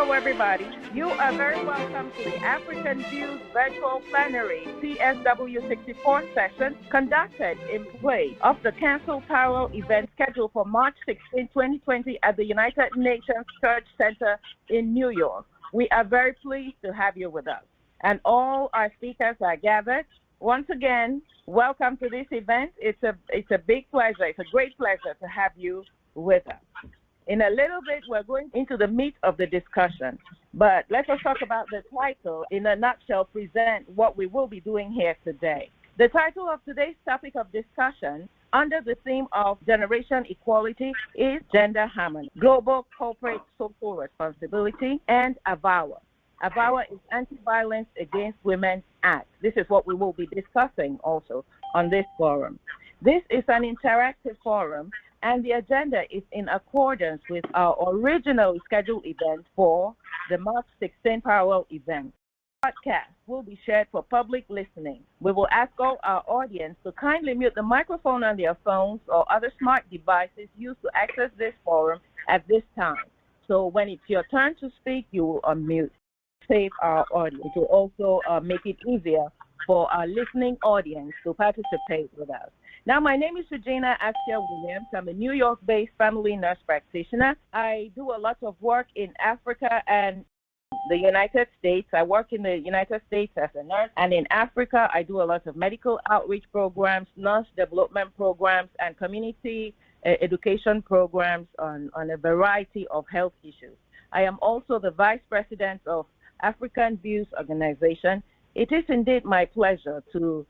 Hello, everybody. You are very welcome to the African Views Virtual Plenary CSW 64th session conducted in place of the Council Parallel event scheduled for March 16, 2020 at the United Nations Church Center in New York. We are very pleased to have you with us. And all our speakers are gathered. Once again, welcome to this event. It's a big pleasure. It's a great pleasure to have you with us. In a little bit, we're going into the meat of the discussion, but let us talk about the title in a nutshell, present what we will be doing here today. The title of today's topic of discussion under the theme of generation equality is Gender Harmony, Global Corporate Social Responsibility, and AVAWA. AVAWA is Anti-Violence Against Women Act. This is what we will be discussing also on this forum. This is an interactive forum, and the agenda is in accordance with our originally scheduled event for the March 16 Parallel event. The podcast will be shared for public listening. We will ask all our audience to kindly mute the microphone on their phones or other smart devices used to access this forum at this time. So when it's your turn to speak, you will unmute. Save our audience. It will also make it easier for our listening audience to participate with us. Now, my name is Regina Askia Williams. I'm a New York-based family nurse practitioner. I do a lot of work in Africa and the United States. I work in the United States as a nurse, and in Africa, I do a lot of medical outreach programs, nurse development programs, and community education programs on a variety of health issues. I am also the Vice President of African Views Organization. It is indeed my pleasure to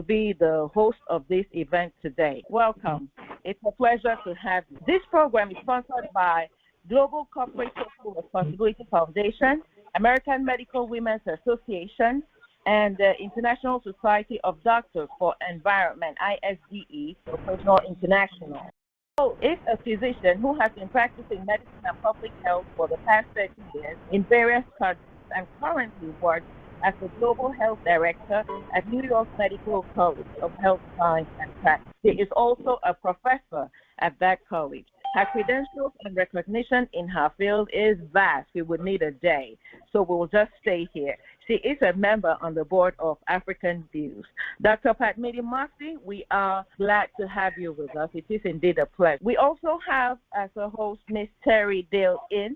be the host of this event today. Welcome. It's a pleasure to have you. This program is sponsored by Global Corporate Social Responsibility Foundation, American Medical Women's Association, and the International Society of Doctors for Environment, ISDE, Professional International. So is a physician who has been practicing medicine and public health for the past 30 years in various countries and currently works as the Global Health Director at New York Medical College of Health Science and Practice. She is also a professor at that college. Her credentials and recognition in her field is vast. We would need a day, so we will just stay here. She is a member on the board of African Views. Dr. Patmidi Murphy, we are glad to have you with us. It is indeed a pleasure. We also have as a host Ms. Terry Dale-In.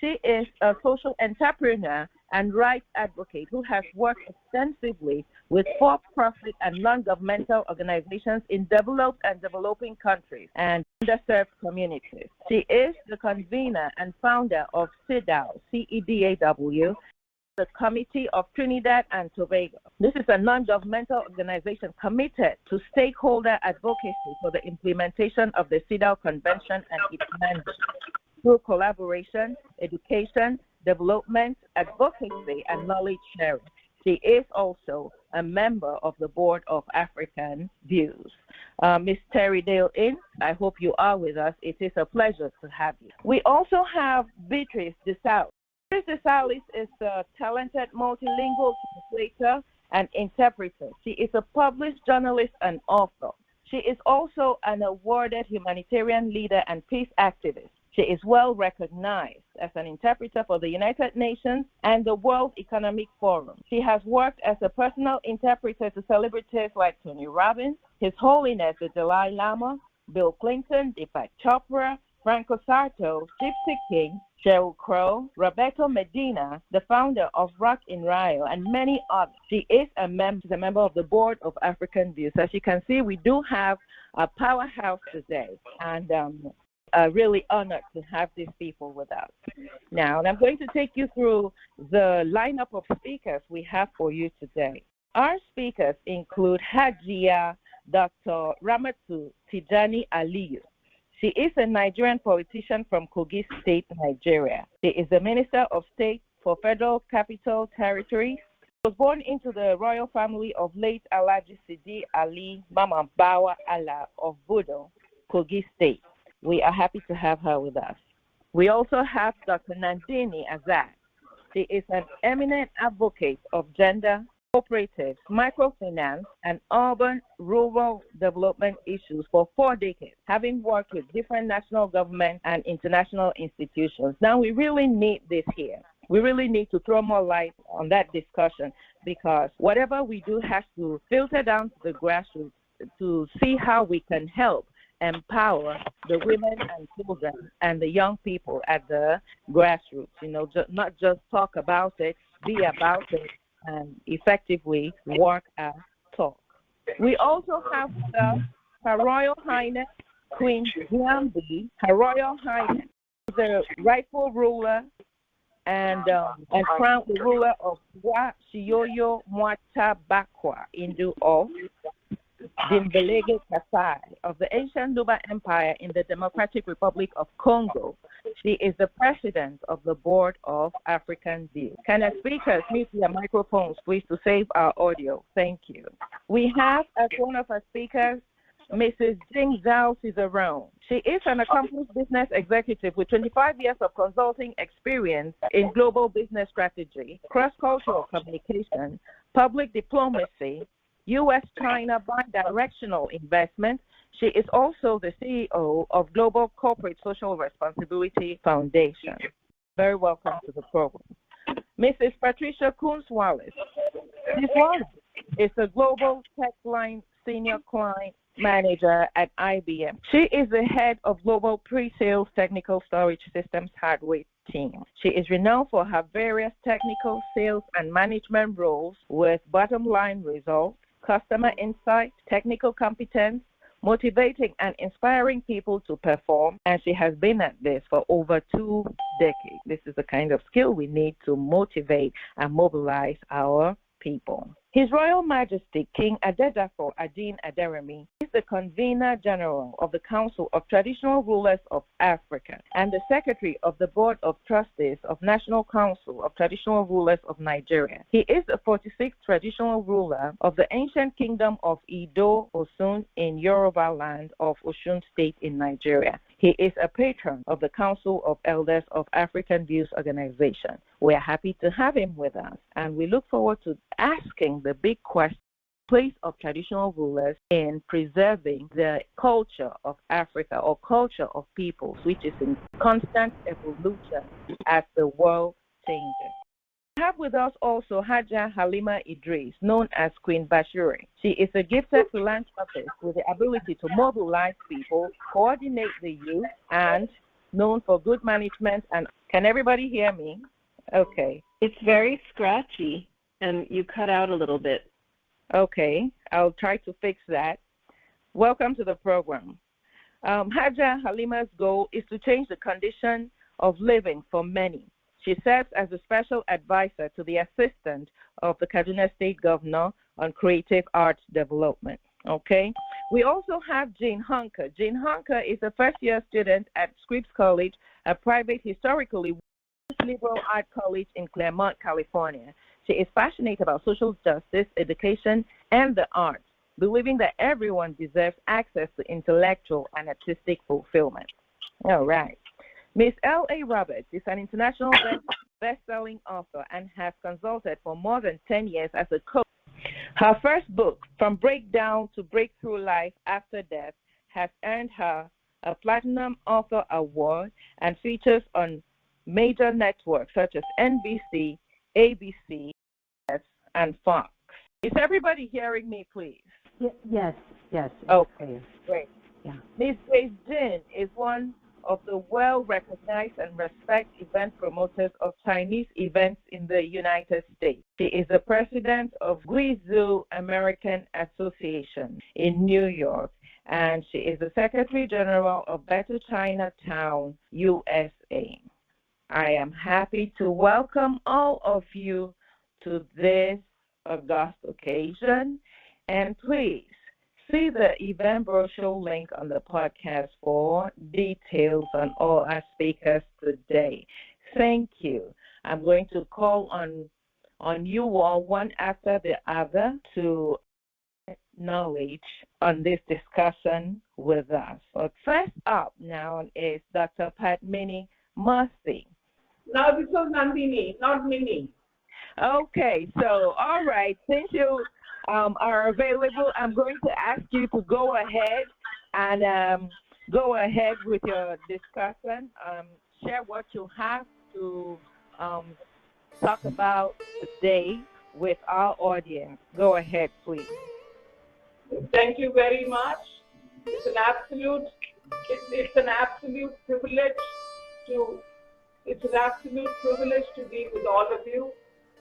She is a social entrepreneur and rights advocate who has worked extensively with for-profit and non-governmental organizations in developed and developing countries and underserved communities. She is the convener and founder of CEDAW, CEDAW, the Committee of Trinidad and Tobago. This is a non-governmental organization committed to stakeholder advocacy for the implementation of the CEDAW Convention and its mandate through collaboration, education, development, advocacy, and knowledge sharing. She is also a member of the board of African Views. Ms. Terry Dale-In, I hope you are with us. It is a pleasure to have you. We also have Beatrice DeSalle. Beatrice DeSalle is a talented multilingual translator and interpreter. She is a published journalist and author. She is also an awarded humanitarian leader and peace activist. She is well recognized as an interpreter for the United Nations and the World Economic Forum. She has worked as a personal interpreter to celebrities like Tony Robbins, His Holiness the Dalai Lama, Bill Clinton, Deepak Chopra, Franco Sarto, Gypsy King, Sheryl Crow, Roberto Medina, the founder of Rock in Rio, and many others. She is a member of the board of African Views. As you can see, we do have a powerhouse today, and really honored to have these people with us. Now, I'm going to take you through the lineup of speakers we have for you today. Our speakers include Hajia Dr. Ramatu Tijani Aliyu. She is a Nigerian politician from Kogi State, Nigeria. She is the Minister of State for Federal Capital Territories. She was born into the royal family of late Alhaji Sidi Ali Mama Bawa Allah of Budo, Kogi State. We are happy to have her with us. We also have Dr. Nandini Azad. She is an eminent advocate of gender cooperatives, microfinance, and urban-rural development issues for 4 decades, having worked with different national governments and international institutions. Now, we really need this here. We really need to throw more light on that discussion because whatever we do has to filter down to the grassroots to see how we can help empower the women and children and the young people at the grassroots, not just talk about it, be about it, and effectively work and talk. We also have Her Royal Highness Queen Giambi. Her Royal Highness is the rightful ruler and crowned the ruler of Wa Shiyoyo Mwata Bakwa Indu of Dimbelege Kasai of the ancient Luba Empire in the Democratic Republic of Congo. She is the president of the Board of African View. Can the speakers mute their microphones, please, to save our audio? Thank you. We have as one of our speakers, Mrs. Jing Zhao Cicerone. She is an accomplished business executive with 25 years of consulting experience in global business strategy, cross-cultural communication, public diplomacy, U.S.-China bi-directional investment. She is also the CEO of Global Corporate Social Responsibility Foundation. Very welcome to the program. Mrs. Patricia Coons-Wallace. Ms. Wallace is a Global Tech Line Senior Client Manager at IBM. She is the head of Global Pre-Sales Technical Storage Systems Hardware team. She is renowned for her various technical, sales, and management roles with bottom-line results, customer insight, technical competence, motivating and inspiring people to perform, and she has been at this for over 2 decades. This is the kind of skill we need to motivate and mobilize our people. His Royal Majesty King Adedafo Adin Aderemi is the Convener General of the Council of Traditional Rulers of Africa and the Secretary of the Board of Trustees of National Council of Traditional Rulers of Nigeria. He is the 46th traditional ruler of the ancient kingdom of Ido Osun in Yoruba land of Osun State in Nigeria. He is a patron of the Council of Elders of African Views Organization. We are happy to have him with us, and we look forward to asking the big question, place of traditional rulers in preserving the culture of Africa or culture of peoples, which is in constant evolution as the world changes. We have with us also Haja Halima Idris, known as Queen Bashiri. She is a gifted philanthropist with the ability to mobilize people, coordinate the youth, and known for good management. And can everybody hear me? Okay. It's very scratchy, and you cut out a little bit. Okay, I'll try to fix that. Welcome to the program. Haja Halima's goal is to change the condition of living for many. She serves as a special advisor to the assistant of the Kaduna State Governor on creative arts development. Okay. We also have Jane Hunker. Jane Hunker is a first-year student at Scripps College, a private, historically liberal art college in Claremont, California. She is passionate about social justice, education, and the arts, believing that everyone deserves access to intellectual and artistic fulfillment. All right. Ms. L.A. Roberts is an international best-selling author and has consulted for more than 10 years as a coach. Her first book, From Breakdown to Breakthrough Life After Death, has earned her a Platinum Author Award and features on major networks such as NBC, ABC, and Fox. Is everybody hearing me, please? Yes. Okay, great. Yeah. Ms. Grace Jin is one of the well-recognized and respected event promoters of Chinese events in the United States. She is the president of Guizhou American Association in New York, and she is the Secretary General of Better Chinatown, USA. I am happy to welcome all of you to this august occasion, and please see the event brochure link on the podcast for details on all our speakers today. Thank you. I'm going to call on you all one after the other to knowledge on this discussion with us. But first up now is Dr. Padmini Murthy. No, this was not Mini, not Mini. Okay, so all right, since you are available, I'm going to ask you to go ahead and go ahead with your discussion. Share what you have to um, talk about today with our audience. Go ahead, please. Thank you very much. It's an absolute, it's an absolute privilege to, it's an absolute privilege to be with all of you,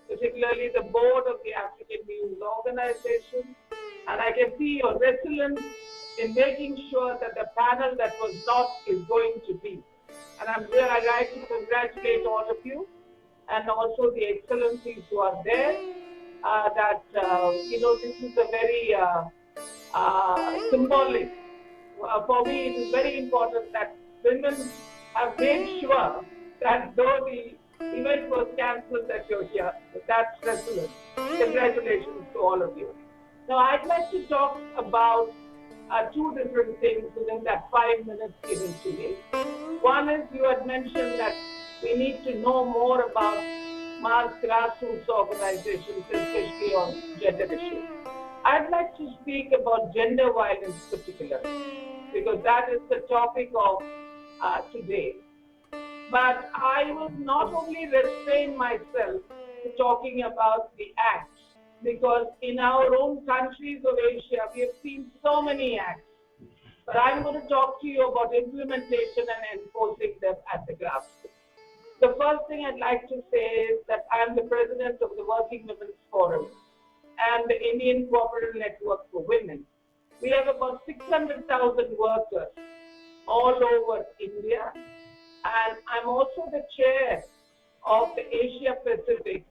particularly the board of the African News Organization. And I can see your resilience in making sure that the panel that was not is going to be. And I'd like to congratulate all of you and also the excellencies who are there. This is a very symbolic. For me, it is very important that women have made sure that though the event was cancelled, that you're here. That's excellent. Congratulations to all of you. Now, I'd like to talk about two different things within that 5 minutes given to me. One is you had mentioned that we need to know more about mass grassroots organizations, especially on gender issues. I'd like to speak about gender violence particularly, because that is the topic of today. But I will not only restrain myself to talking about the acts, because in our own countries of Asia, we have seen so many acts. But I'm going to talk to you about implementation and enforcing them at the grassroots. The first thing I'd like to say is that I'm the president of the Working Women's Forum and the Indian Cooperative Network for Women. We have about 600,000 workers all over India, and I'm also the chair of the Asia Pacific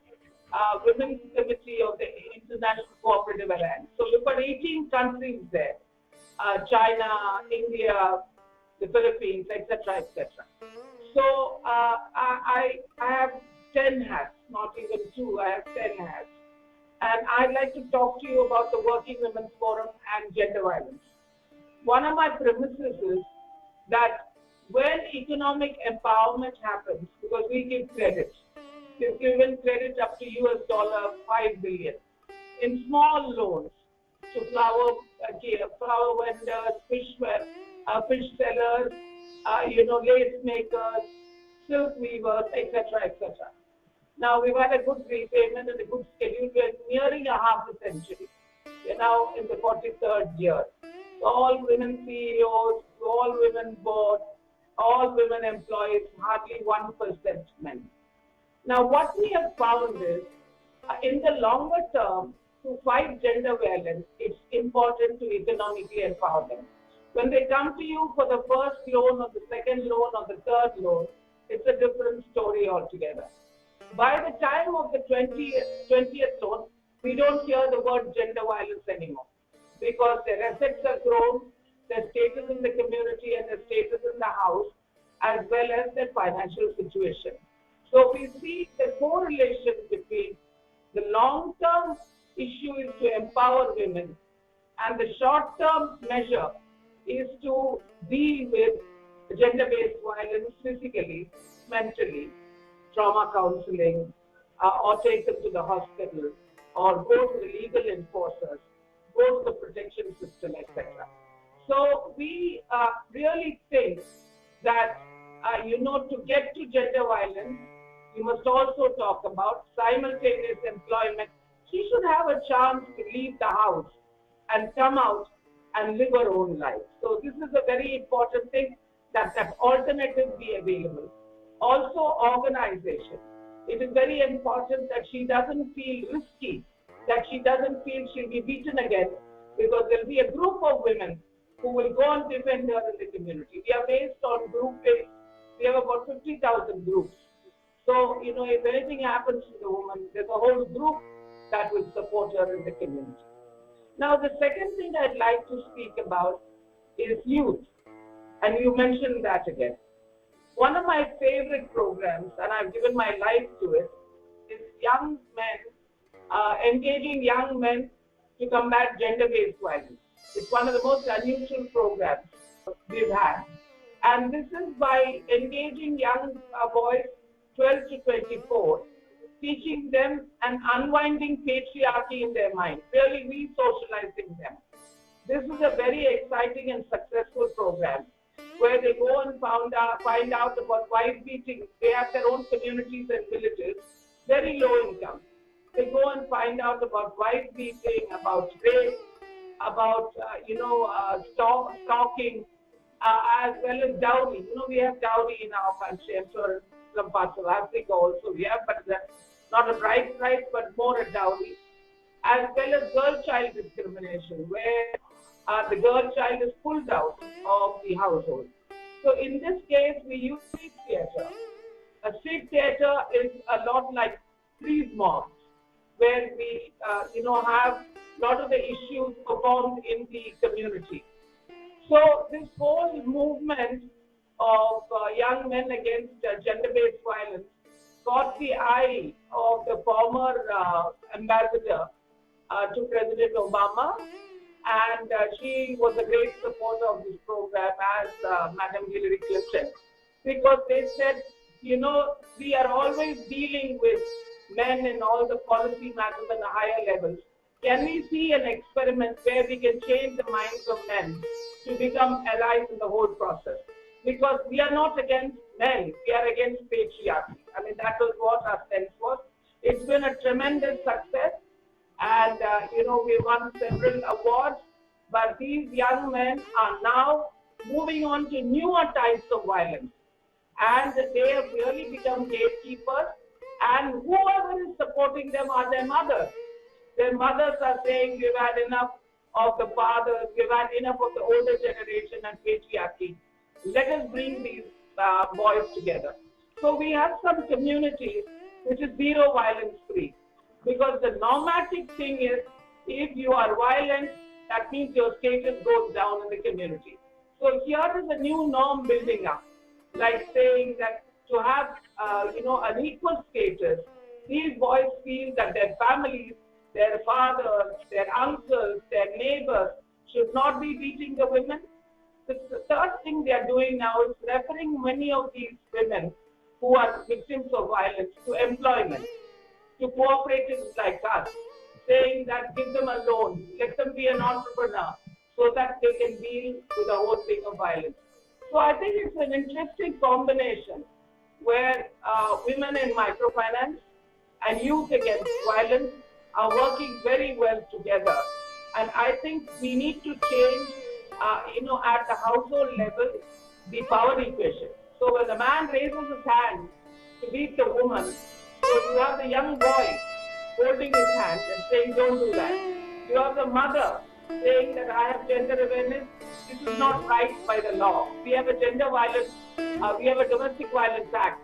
Women's Committee of the International Cooperative Alliance. So we've got 18 countries there, China, India, the Philippines, etc., etc. So I have 10 hats, not even 2, I have 10 hats. And I'd like to talk to you about the Working Women's Forum and gender violence. One of my premises is that when economic empowerment happens, because we give credit, we've given credit up to $5 billion in small loans to flower vendors, fish sellers, lace makers, silk weavers, etc., etc. Now we've had a good repayment and a good schedule. We're nearing a half a century. We're now in the 43rd year. So all women CEOs, all women board, all women employees, hardly 1% men. Now what we have found is, in the longer term, to fight gender violence, it's important to economically empower them. When they come to you for the first loan or the second loan or the third loan, it's a different story altogether. By the time of the 20th loan, we don't hear the word gender violence anymore, because their assets have grown, their status in the community and their status in the house, as well as their financial situation. So we see the correlation between the long-term issue is to empower women, and the short-term measure is to deal with gender-based violence physically, mentally, trauma counseling, or take them to the hospital, or go to the legal enforcers, go to the protection system, etc. So we really think that, to get to gender violence, you must also talk about simultaneous employment. She should have a chance to leave the house and come out and live her own life. So this is a very important thing, that alternative be available. Also, organization. It is very important that she doesn't feel risky, that she doesn't feel she'll be beaten again, because there'll be a group of women who will go and defend her in the community. We are based on group-based. We have about 50,000 groups. So, if anything happens to the woman, there's a whole group that will support her in the community. Now, the second thing I'd like to speak about is youth. And you mentioned that again. One of my favorite programs, and I've given my life to it, is young men, engaging young men to combat gender-based violence. It's one of the most unusual programs we've had. And this is by engaging young boys 12 to 24 teaching them and unwinding patriarchy in their mind, really re-socializing them. This is a very exciting and successful program where they go and find out about wife beating. They have their own communities and villages, very low income. They go and find out about wife beating, about rape, about stalking, as well as dowry. We have dowry in our country. I'm sure some parts of Africa also we have, but that's not a right price, but more a dowry. As well as girl child discrimination, where the girl child is pulled out of the household. So in this case, we use street theatre. A street theatre is a lot like street mobs, where we have a lot of the issues performed in the community. So this whole movement of young men against gender-based violence caught the eye of the former ambassador to President Obama, and she was a great supporter of this program, as Madam Hillary Clinton, because they said, we are always dealing with men in all the policy matters and the higher levels. Can we see an experiment where we can change the minds of men to become allies in the whole process? Because we are not against men, we are against patriarchy. I mean, that was what our sense was. It's been a tremendous success, and we won several awards, but these young men are now moving on to newer types of violence, and they have really become gatekeepers, and whoever is supporting them are their mothers. Their mothers are saying, we've had enough of the fathers, we've had enough of the older generation and patriarchy. Let us bring these boys together. So we have some communities which is zero violence free, because the normative thing is, if you are violent, that means your status goes down in the community. So here is a new norm building up, like saying that to have an equal status, these boys feel that their families, their fathers, their uncles, their neighbors should not be beating the women. The third thing they are doing now is referring many of these women who are victims of violence to employment, to cooperatives like us, saying that give them a loan, let them be an entrepreneur, so that they can deal with the whole thing of violence. So I think it's an interesting combination where women in microfinance and youth against violence are working very well together. And I think we need to change, at the household level, the power equation. So when the man raises his hand to beat the woman, so you have the young boy holding his hand and saying, don't do that. You have the mother saying that I have gender awareness. This is not right by the law. We have a gender violence, we have a domestic violence act,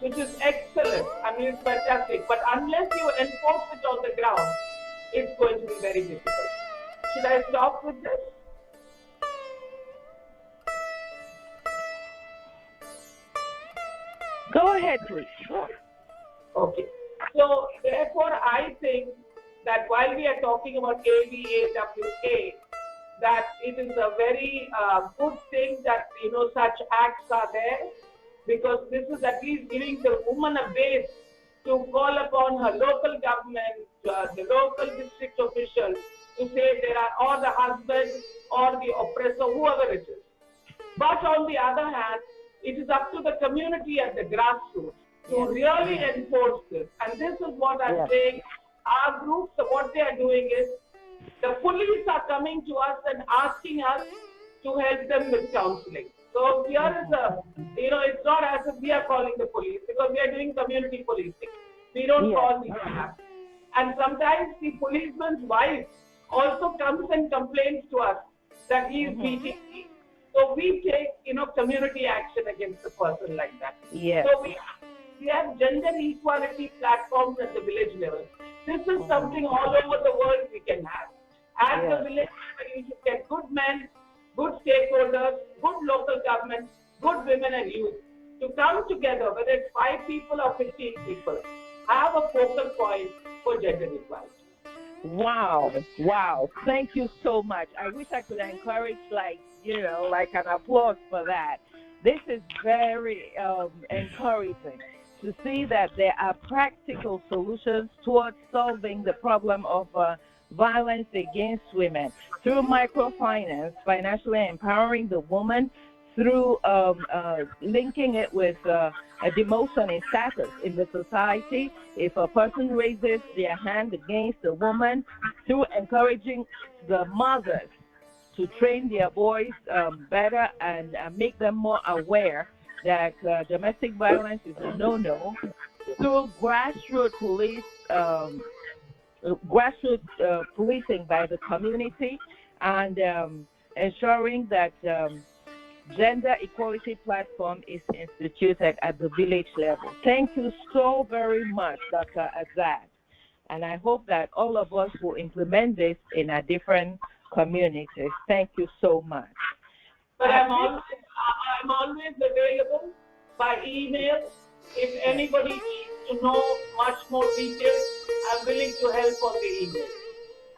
which is excellent. I mean, it's fantastic. But unless you enforce it on the ground, it's going to be very difficult. Should I stop with this? Go ahead, please. Okay. So, therefore, I think that while we are talking about AVAWA, that it is a very good thing that, such acts are there, because this is at least giving the woman a base to call upon her local government, the local district official, to say there are or the husband or the oppressor, whoever it is. But on the other hand, it is up to the community at the grassroots to really enforce this. And this is what I'm saying. Our groups, what they are doing is, the police are coming to us and asking us to help them with counseling. So here is it's not as if we are calling the police, because we are doing community policing. We don't call the police. And sometimes the policeman's wife also comes and complains to us that he is beating me. So we take, community action against a person like that. Yes. So we have gender equality platforms at the village level. This is something all over the world we can have. At the village level, you should get good men, good stakeholders, good local government, good women and youth to come together, whether it's 5 people or 15 people, have a focal point for gender equality. Wow. Thank you so much. I wish I could encourage, like an applause for that. This is very encouraging. to see that there are practical solutions towards solving the problem of violence against women through microfinance, financially empowering the woman through linking it with a demotion in status in the society. If a person raises their hand against a woman, through encouraging the mothers to train their boys better and make them more aware that domestic violence is a no-no, through grassroots policing by the community, and ensuring that gender equality platform is instituted at the village level. Thank you so very much, Dr. Azad. And I hope that all of us will implement this in our different communities. Thank you so much. But I'm always available by email. If anybody needs to know much more details, I'm willing to help on the email.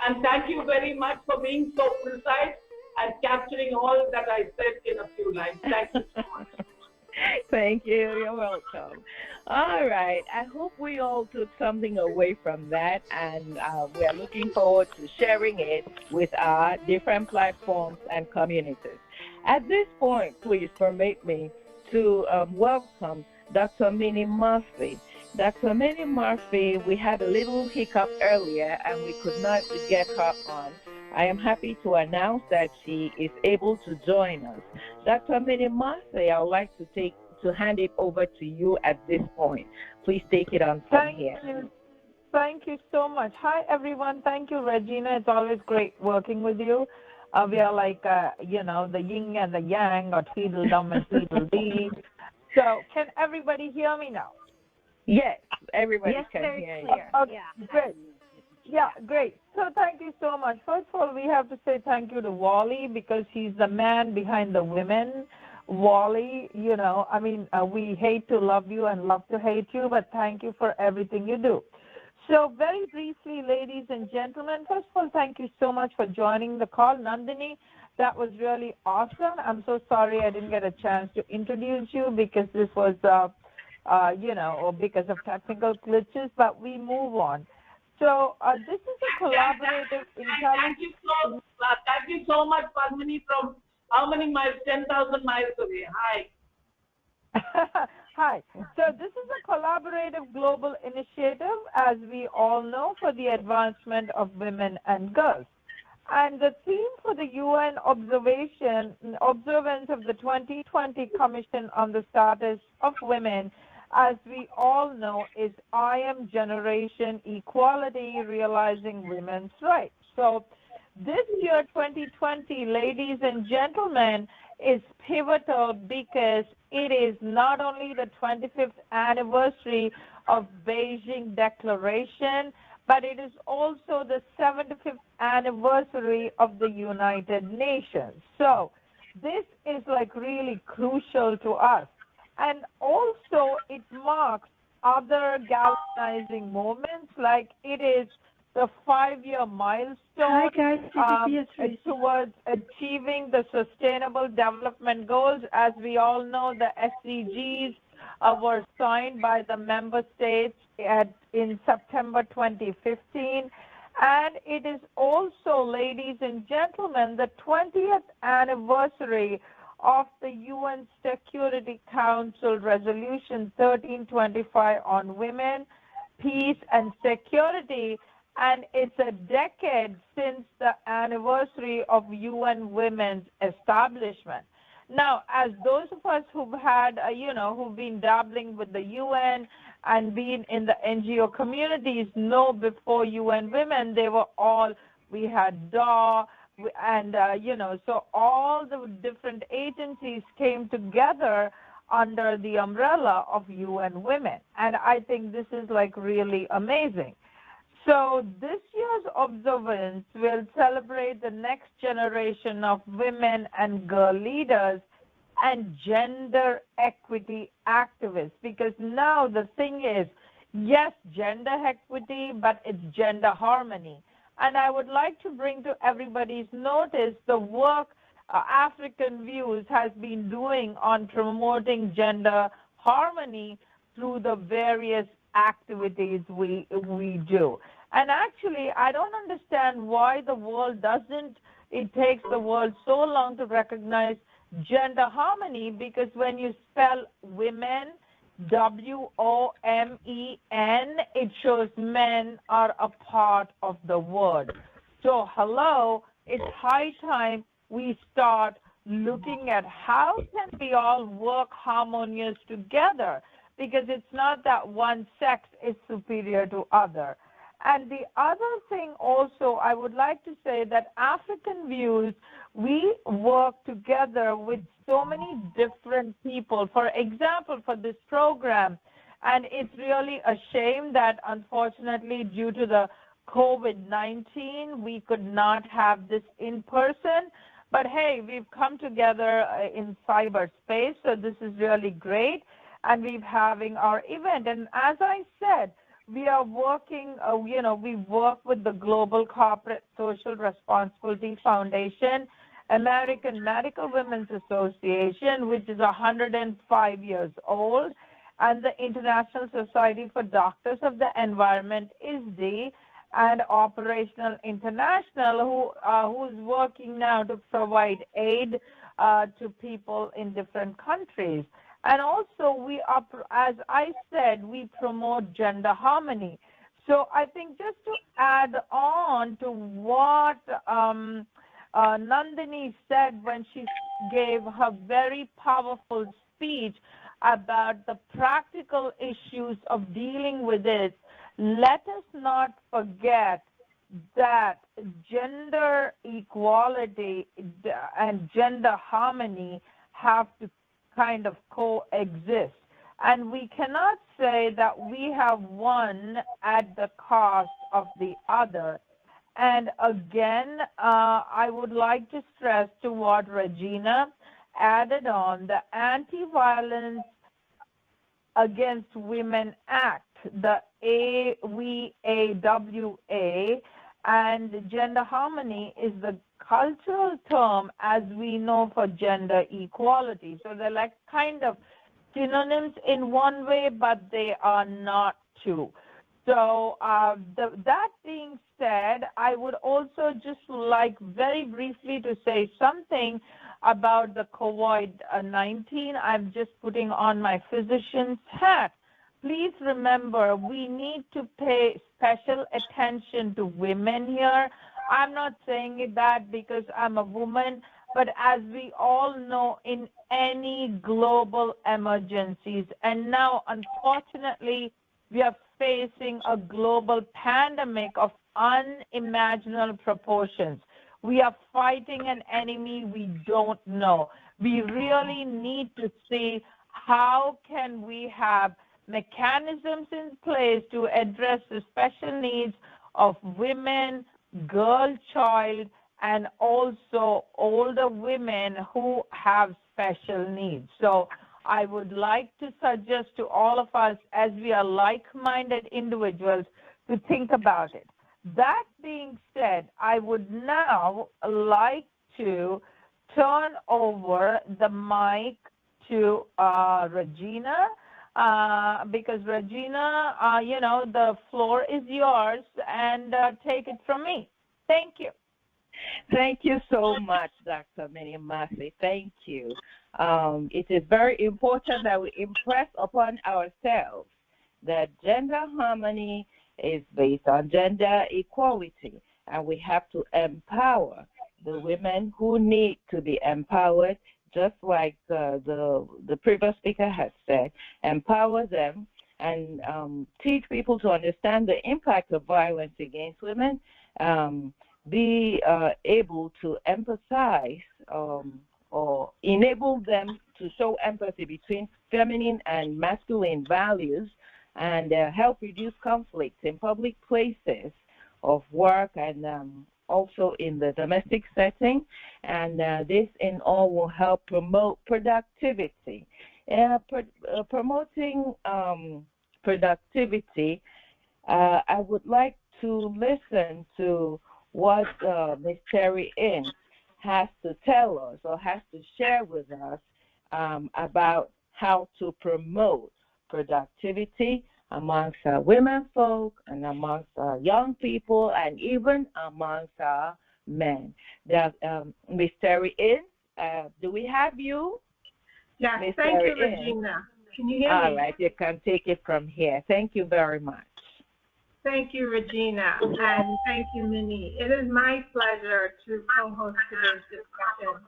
And thank you very much for being so precise and capturing all that I said in a few lines. Thank you so much. Thank you. You're welcome. All right. I hope we all took something away from that, and we are looking forward to sharing it with our different platforms and communities. At this point, please permit me to welcome Dr. Minnie Murphy. Dr. Minnie Murphy, we had a little hiccup earlier and we could not get her on. I am happy to announce that she is able to join us. Dr. Minnie Murphy, I would like to hand it over to you at this point. Please take it on from here. Thank you so much. Hi, everyone. Thank you, Regina. It's always great working with you. We are like, the yin and the yang, or Tweedledum and Tweedledee. So can everybody hear me now? Yes, everybody yes, can very hear clear. you. Okay, Yeah. great. Yeah, great. So thank you so much. First of all, we have to say thank you to Wally, because he's the man behind the women. Wally, we hate to love you and love to hate you, but thank you for everything you do. So very briefly, ladies and gentlemen, first of all, thank you so much for joining the call. Nandini, that was really awesome. I'm so sorry I didn't get a chance to introduce you because this was, because of technical glitches, but we move on. So this is a collaborative intelligence. Thank you so much, Padmini, from how many miles? 10,000 miles away. Hi. Hi. So this is a collaborative global initiative, as we all know, for the advancement of women and girls. And the theme for the UN observance of the 2020 Commission on the Status of Women, as we all know, is I Am Generation Equality, Realizing Women's Rights. So this year, 2020, ladies and gentlemen, is pivotal because it is not only the 25th anniversary of Beijing Declaration, but it is also the 75th anniversary of the United Nations. So this is like really crucial to us. And also it marks other galvanizing moments, like it is the 5-year milestone towards achieving the Sustainable Development Goals. As we all know, the SDGs were signed by the member states in September 2015. And it is also, ladies and gentlemen, the 20th anniversary of the UN Security Council Resolution 1325 on women, peace, and security. And it's a decade since the anniversary of UN Women's establishment. Now, as those of us who've had, who've been dabbling with the UN and been in the NGO communities know, before UN Women, we had DAW, and, so all the different agencies came together under the umbrella of UN Women. And I think this is like really amazing. So this year's observance will celebrate the next generation of women and girl leaders and gender equity activists, because now the thing is, yes, gender equity, but it's gender harmony. And I would like to bring to everybody's notice the work African Views has been doing on promoting gender harmony through the various activities we do. And actually, I don't understand why the world doesn't, it takes the world so long to recognize gender harmony, because when you spell women, WOMEN, it shows men are a part of the word. So hello, it's high time we start looking at how can we all work harmonious together, because it's not that one sex is superior to other. And the other thing also, I would like to say that African Views, we work together with so many different people. For example, for this program, and it's really a shame that unfortunately due to the COVID-19, we could not have this in person. But hey, we've come together in cyberspace, so this is really great. And we're having our event. And as I said, we are working, we work with the Global Corporate Social Responsibility Foundation, American Medical Women's Association, which is 105 years old, and the International Society for Doctors of the Environment, ISDE, and Operational International, who's working now to provide aid to people in different countries. And also, we are, as I said, we promote gender harmony. So I think just to add on to what Nandini said when she gave her very powerful speech about the practical issues of dealing with it, let us not forget that gender equality and gender harmony have to kind of coexist. And we cannot say that we have one at the cost of the other. And again, I would like to stress to what Regina added on, the Anti-Violence Against Women Act, the AVAWA, and gender harmony is the cultural term as we know for gender equality. So they're like kind of synonyms in one way, but they are not two. So that being said, I would also just like very briefly to say something about the COVID-19. I'm just putting on my physician's hat. Please remember, we need to pay special attention to women here. I'm not saying that because I'm a woman, but as we all know, in any global emergencies, and now unfortunately, we are facing a global pandemic of unimaginable proportions. We are fighting an enemy we don't know. We really need to see how can we have mechanisms in place to address the special needs of women, girl child, and also older women who have special needs. So I would like to suggest to all of us, as we are like-minded individuals, to think about it. That being said, I would now like to turn over the mic to Regina, because Regina, the floor is yours, and take it from me. Thank you. Thank you so much, Dr. Minnie-Massey. Thank you. It is very important that we impress upon ourselves that gender harmony is based on gender equality, and we have to empower the women who need to be empowered, just like the previous speaker has said, empower them and teach people to understand the impact of violence against women, be able to empathize or enable them to show empathy between feminine and masculine values, and help reduce conflicts in public places of work and also in the domestic setting. And this in all will help promote productivity. Promoting productivity, I would like to listen to what Ms. Terry Ince has to tell us or has to share with us about how to promote productivity amongst women folk and amongst young people and even amongst men. Ms. Terry do we have you? Yes, Ms. thank Terry you, Regina. Can you hear me? All right, you can take it from here. Thank you very much. Thank you, Regina, and thank you, Minnie. It is my pleasure to co-host today's discussion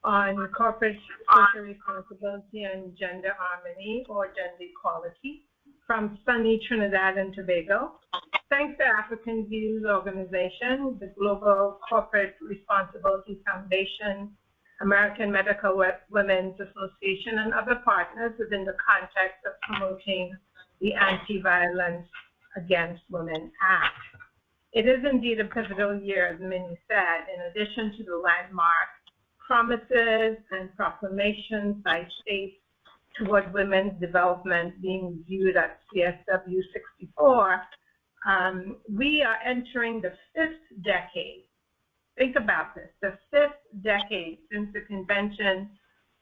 on corporate social responsibility and gender harmony or gender equality from sunny Trinidad and Tobago. Thanks to African Views Organization, the Global Corporate Responsibility Foundation, American Medical Women's Association, and other partners within the context of promoting the Anti-Violence Against Women Act. It is indeed a pivotal year, as Minnie said, in addition to the landmark promises and proclamations by states toward women's development being viewed at CSW 64, we are entering the 5th decade. Think about this, the 5th decade since the Convention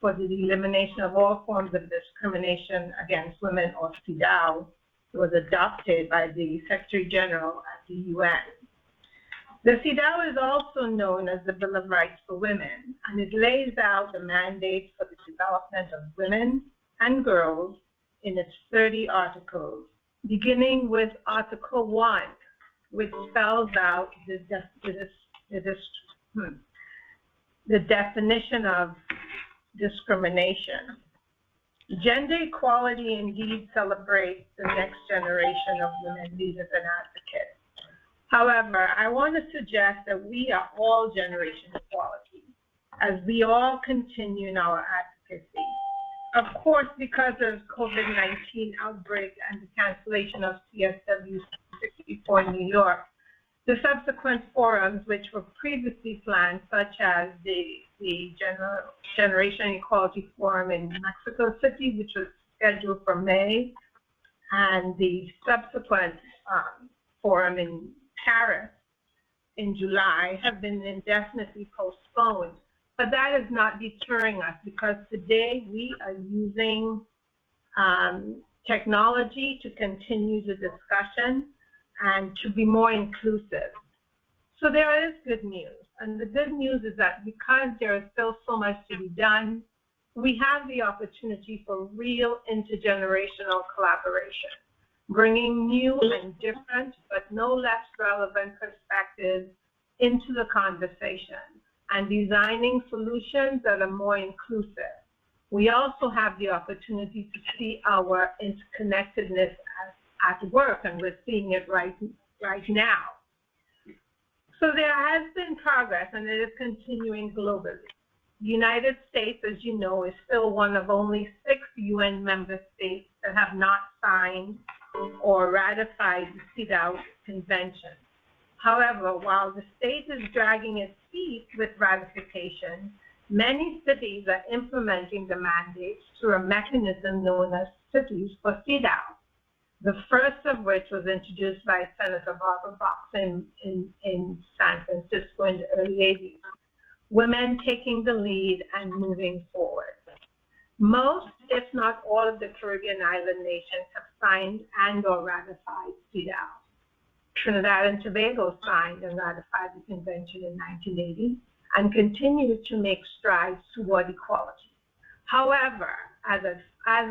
for the Elimination of All Forms of Discrimination Against Women, or CEDAW, was adopted by the Secretary General at the UN. The CEDAW is also known as the Bill of Rights for Women, and it lays out the mandate for the development of women and girls in its 30 articles, beginning with Article 1, which spells out the definition of discrimination. Gender equality indeed celebrates the next generation of women leaders and advocates. However, I want to suggest that we are all generation equality as we all continue in our advocacy. Of course, because of COVID-19 outbreak and the cancellation of CSW 64 in New York, the subsequent forums which were previously planned, such as the Generation Equality Forum in Mexico City, which was scheduled for May, and the subsequent forum in Paris in July, have been indefinitely postponed. But that is not deterring us, because today we are using technology to continue the discussion and to be more inclusive. So there is good news. And the good news is that because there is still so much to be done, we have the opportunity for real intergenerational collaboration, bringing new and different, but no less relevant perspectives into the conversation and designing solutions that are more inclusive. We also have the opportunity to see our interconnectedness at work, and we're seeing it right now. So there has been progress, and it is continuing globally. The United States, as you know, is still one of only 6 UN member states that have not signed or ratified the CEDAW Convention. However, while the state is dragging its feet with ratification, many cities are implementing the mandates through a mechanism known as Cities for CEDAW, the first of which was introduced by Senator Barbara Box in San Francisco in the early 80s. Women taking the lead and moving forward. Most, if not all, of the Caribbean island nations have signed and or ratified CEDAW. Trinidad and Tobago signed and ratified the convention in 1980 and continue to make strides toward equality. However, as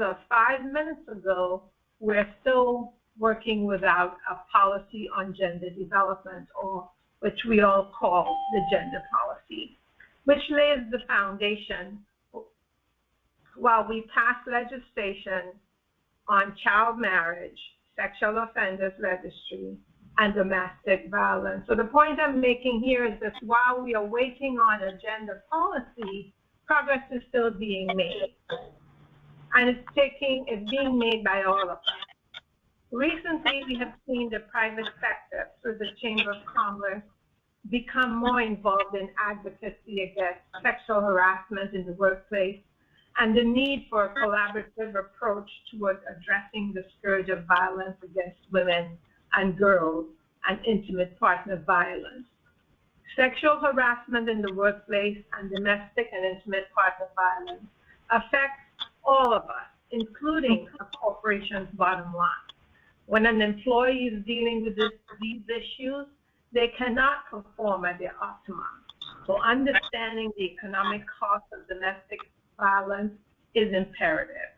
of 5 minutes ago, we're still working without a policy on gender development, or which we all call the gender policy, which lays the foundation while we pass legislation on child marriage, sexual offenders registry, and domestic violence. So the point I'm making here is that while we are waiting on a gender policy, progress is still being made. And it's being made by all of us. Recently, we have seen the private sector, through the Chamber of Commerce, become more involved in advocacy against sexual harassment in the workplace and the need for a collaborative approach towards addressing the scourge of violence against women and girls and intimate partner violence. Sexual harassment in the workplace and domestic and intimate partner violence affects all of us, including a corporation's bottom line. When an employee is dealing with these issues, they cannot perform at their optimum. So understanding the economic cost of domestic violence is imperative.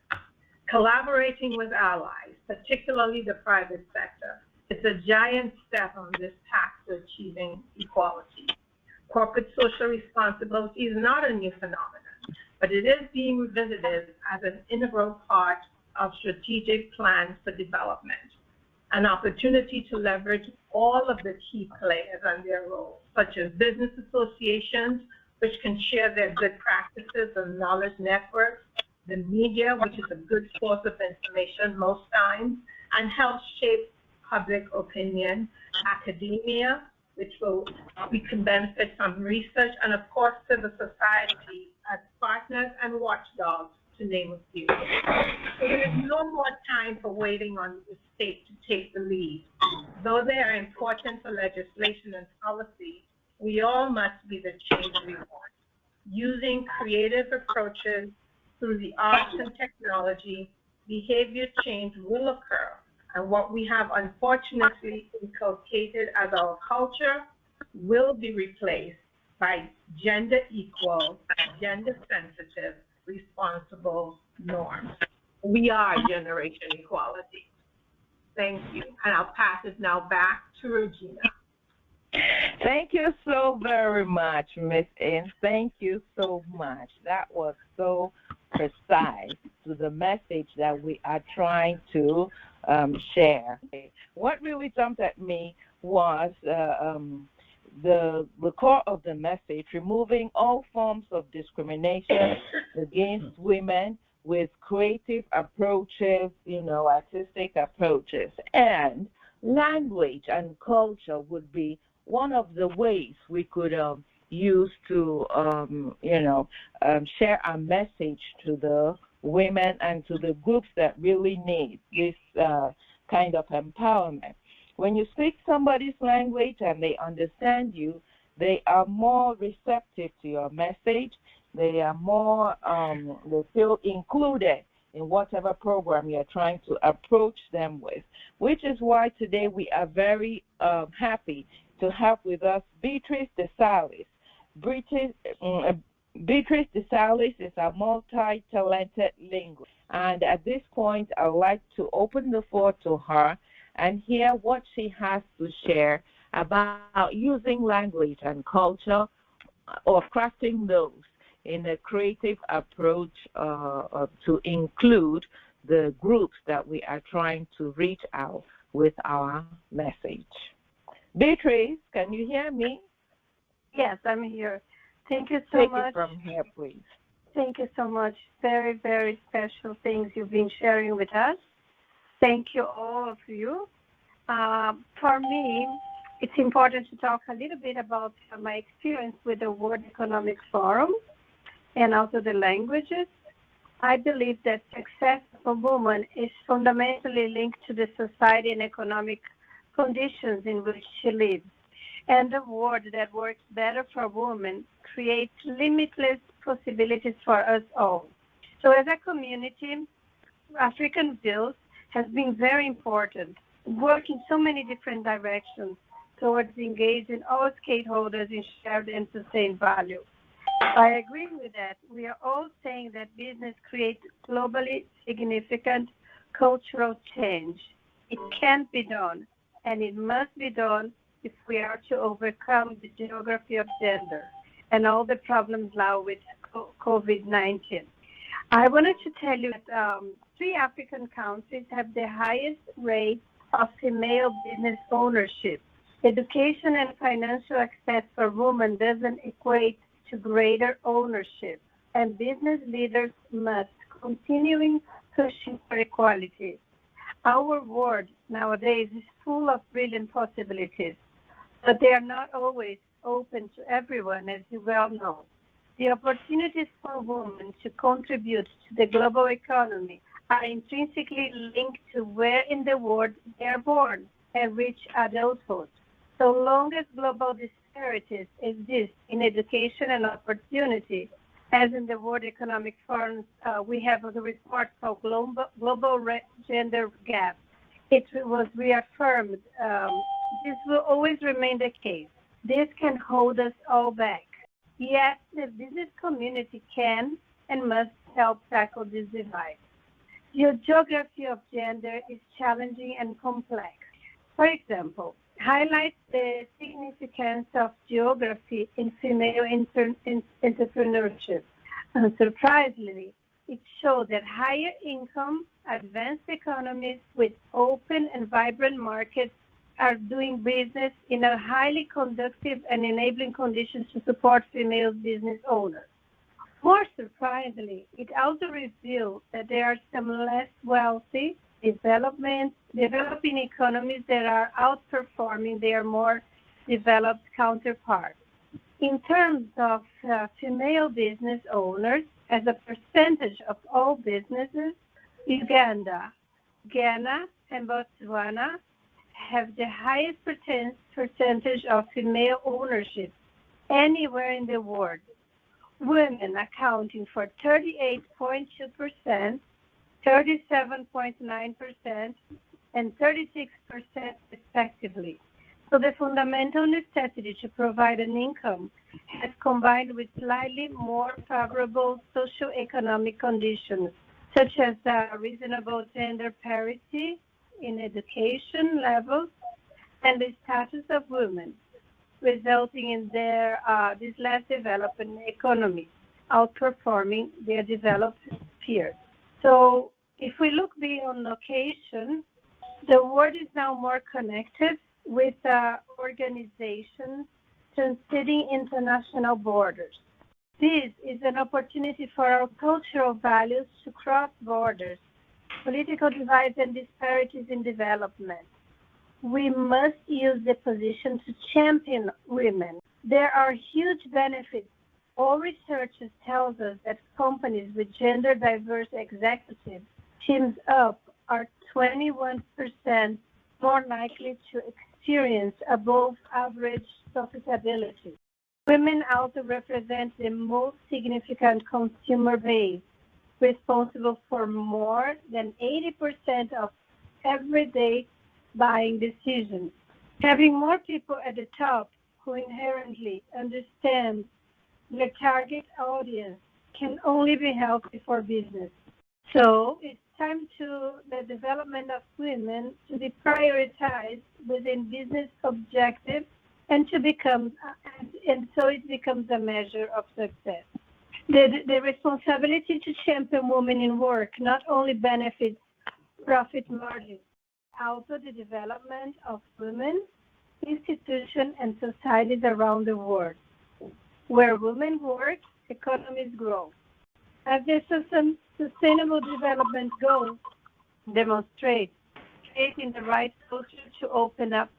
Collaborating with allies, particularly the private sector, is a giant step on this path to achieving equality. Corporate social responsibility is not a new phenomenon, but it is being revisited as an integral part of strategic plans for development, an opportunity to leverage all of the key players and their roles, such as business associations, which can share their good practices and knowledge networks, the media, which is a good source of information most times, and help shape public opinion, academia, which we can benefit from research, and of course civil society as partners and watchdogs, to name a few. So there is no more time for waiting on the state to take the lead. Though they are important for legislation and policy, we all must be the change we want. Using creative approaches through the arts and technology, behavior change will occur. And what we have unfortunately inculcated as our culture will be replaced by gender equal, gender sensitive, responsible norms. We are generation equality. Thank you. And I'll pass it now back to Regina. Thank you so very much, Ms. Innes. Thank you so much. That was so precise to the message that we are trying to share. What really jumped at me was the core of the message, removing all forms of discrimination against women with creative approaches, artistic approaches. And language and culture would be one of the ways we could use to, share our message to the women and to the groups that really need this kind of empowerment. When you speak somebody's language and they understand you, they are more receptive to your message. They are more, they feel included in whatever program you're trying to approach them with, which is why today we are very happy to have with us Beatrice DeSalis. Beatrice DeSalis is a multi-talented linguist, and at this point, I'd like to open the floor to her and hear what she has to share about using language and culture or crafting those in a creative approach to include the groups that we are trying to reach out with our message. Beatrice, can you hear me? Yes, I'm here. Thank you so much. Take it from here, please. Thank you so much. Very, very special things you've been sharing with us. Thank you, all of you. For me, it's important to talk a little bit about my experience with the World Economic Forum and also the languages. I believe that success for women is fundamentally linked to the society and economic conditions in which she lives. And a world that works better for women creates limitless possibilities for us all. So as a community, African Views has been very important, work in so many different directions towards engaging all stakeholders in shared and sustained value. I agree with that. We are all saying that business creates globally significant cultural change. It can be done, and it must be done if we are to overcome the geography of gender and all the problems now with COVID-19. I wanted to tell you that 3 African countries have the highest rate of female business ownership. Education and financial access for women doesn't equate to greater ownership, and business leaders must continue pushing for equality. Our world nowadays is full of brilliant possibilities, but they are not always open to everyone, as you well know. The opportunities for women to contribute to the global economy are intrinsically linked to where in the world they are born and reach adulthood. So long as global disparities exist in education and opportunity, As in the World Economic Forum, we have a report called Global Gender Gap. It was reaffirmed. This will always remain the case. This can hold us all back. Yet the business community can and must help tackle this divide. The geography of gender is challenging and complex. For example, highlights the significance of geography in female entrepreneurship. Unsurprisingly, it showed that higher income, advanced economies with open and vibrant markets are doing business in a highly conducive and enabling conditions to support female business owners. More surprisingly, it also revealed that there are some less wealthy developing economies that are outperforming their more developed counterparts. In terms of female business owners, as a percentage of all businesses, Uganda, Ghana, and Botswana have the highest percentage of female ownership anywhere in the world. Women accounting for 38.2%, 37.9%, and 36% respectively. So the fundamental necessity to provide an income has combined with slightly more favorable socioeconomic conditions, such as reasonable gender parity in education levels and the status of women, resulting in these less developed economies outperforming their developed peers. So if we look beyond location, the world is now more connected with organizations transcending international borders. This is an opportunity for our cultural values to cross borders, political divides and disparities in development. We must use the position to champion women. There are huge benefits. All researchers tell us that companies with gender diverse executive teams up are 21% more likely to experience above average profitability. Women also represent the most significant consumer base, responsible for more than 80% of everyday buying decisions. Having more people at the top who inherently understand their target audience can only be healthy for business. So it's time to the development of women to be prioritized within business objectives and so it becomes a measure of success. The responsibility to champion women in work not only benefits profit margins, also the development of women, institutions, and societies around the world. Where women work, economies grow. As the Sustainable Development Goals demonstrate, creating the right culture to open up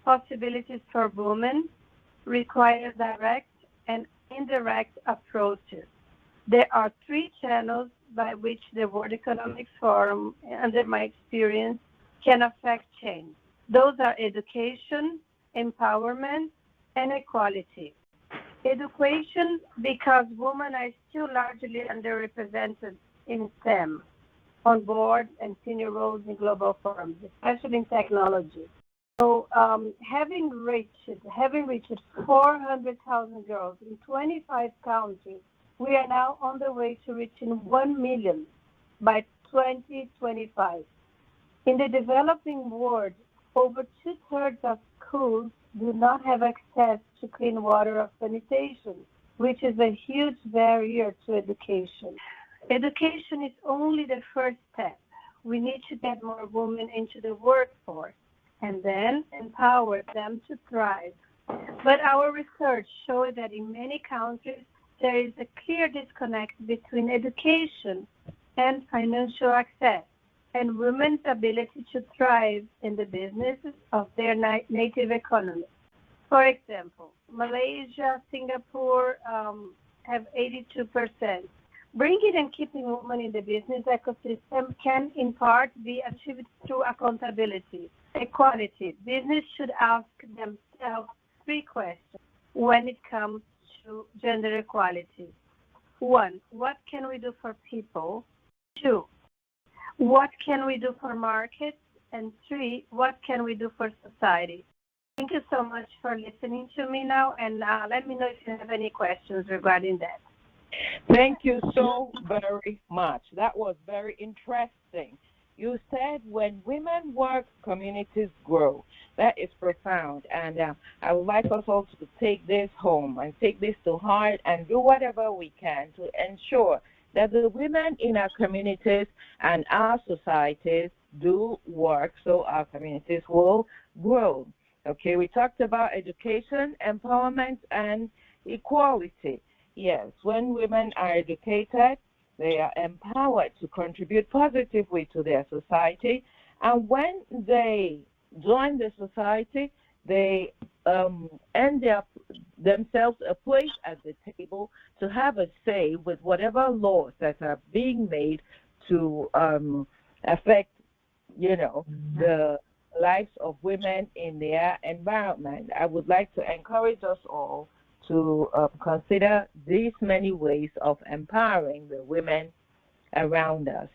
possibilities for women requires direct and indirect approaches. There are 3 channels by which the World Economic Forum, under my experience, can affect change. Those are education, empowerment, and equality. Education, because women are still largely underrepresented in STEM, on board and senior roles in global forums, especially in technology. So having reached 400,000 girls in 25 countries, we are now on the way to reaching 1 million by 2025. In the developing world, over 2/3 of schools do not have access to clean water or sanitation, which is a huge barrier to education. Education is only the first step. We need to get more women into the workforce and then empower them to thrive. But our research shows that in many countries, there is a clear disconnect between education and financial access and women's ability to thrive in the businesses of their native economy. For example, Malaysia, Singapore have 82%. Bringing and keeping women in the business ecosystem can in part be achieved through accountability. Equality. Business should ask themselves 3 questions when it comes to gender equality. 1, what can we do for people? 2, what can we do for markets? And 3, what can we do for society? Thank you so much for listening to me now, and let me know if you have any questions regarding that. Thank you so very much. That was very interesting. You said when women work, communities grow. That is profound. And I would like us all to take this home and take this to heart and do whatever we can to ensure that the women in our communities and our societies do work so our communities will grow. Okay, we talked about education, empowerment, and equality. Yes, when women are educated, they are empowered to contribute positively to their society. And when they join the society, they end themselves a place at the table to have a say with whatever laws that are being made to affect, the lives of women in their environment. I would like to encourage us all to consider these many ways of empowering the women around us.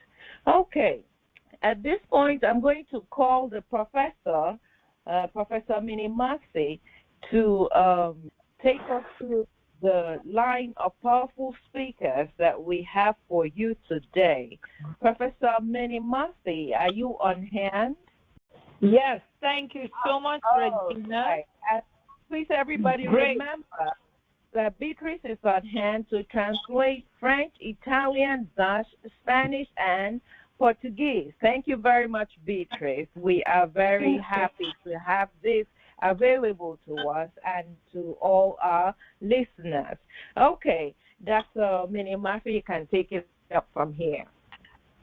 Okay, at this point, I'm going to call the professor, Professor Minnie Massey, to take us through the line of powerful speakers that we have for you today. Professor Minnie Massey, are you on hand? Yes, thank you so much, Regina. Right. Please, everybody, remember that Beatrice is on hand to translate French, Italian, Dutch, Spanish, and Portuguese. Thank you very much, Beatrice. We are very happy to have this available to us and to all our listeners. Okay, Dr. Minnie Murphy, you can take it up from here.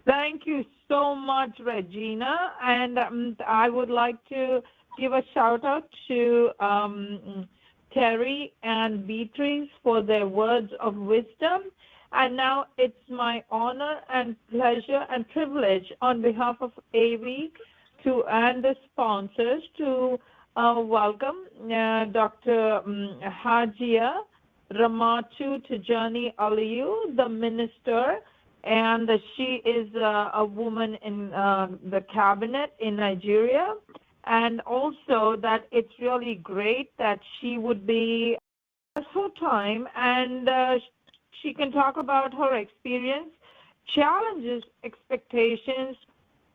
Thank you so much, Regina. And I would like to give a shout out to Terry and Beatrice for their words of wisdom. And now it's my honor and pleasure and privilege on behalf of AV and the sponsors to welcome Dr. Hajia Ramatu Tijani Aliyu, the minister, and she is a woman in the cabinet in Nigeria. And also that it's really great that she would be her time and she can talk about her experience, challenges, expectations,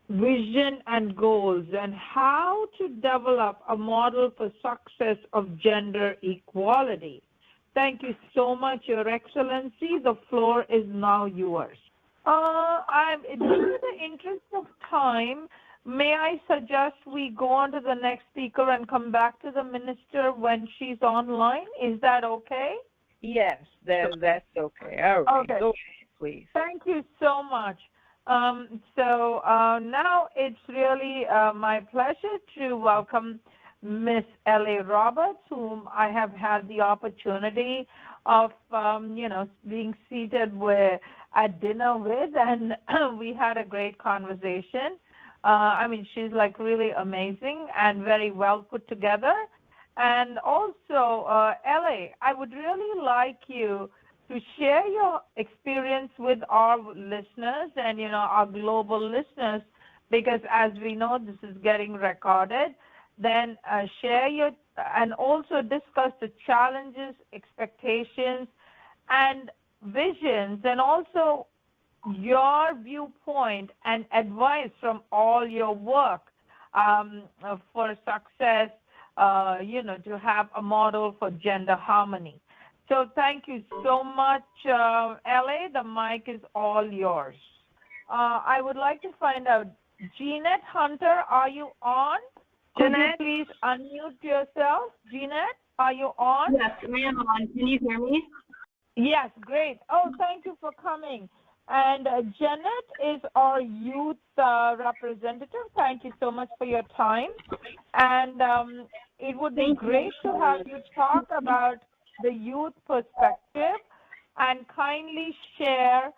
vision, and goals, and how to develop a model for success of gender equality. Thank you so much, Your Excellency. The floor is now yours. Due to the interest of time, may I suggest we go on to the next speaker and come back to the minister when she's online? Is that okay? Yes, that's okay. All right. Okay. Go ahead, please. Thank you so much. Now it's really my pleasure to welcome Miss L.A. Roberts, whom I have had the opportunity of, being seated at dinner with, and we had a great conversation. She's like really amazing and very well put together. And also, L.A., I would really like you to share your experience with our listeners and, our global listeners, because as we know, this is getting recorded. Then and also discuss the challenges, expectations, and visions, and also your viewpoint and advice from all your work for success, to have a model for gender harmony. So thank you so much, L.A. The mic is all yours. I would like to find out, Jeanette Hunter, are you on? Jeanette, could you please unmute yourself? Jeanette, are you on? Yes, I am on. Can you hear me? Yes, great. Oh, thank you for coming. And Janet is our youth representative. Thank you so much for your time. And it would be great to have you talk about the youth perspective and kindly share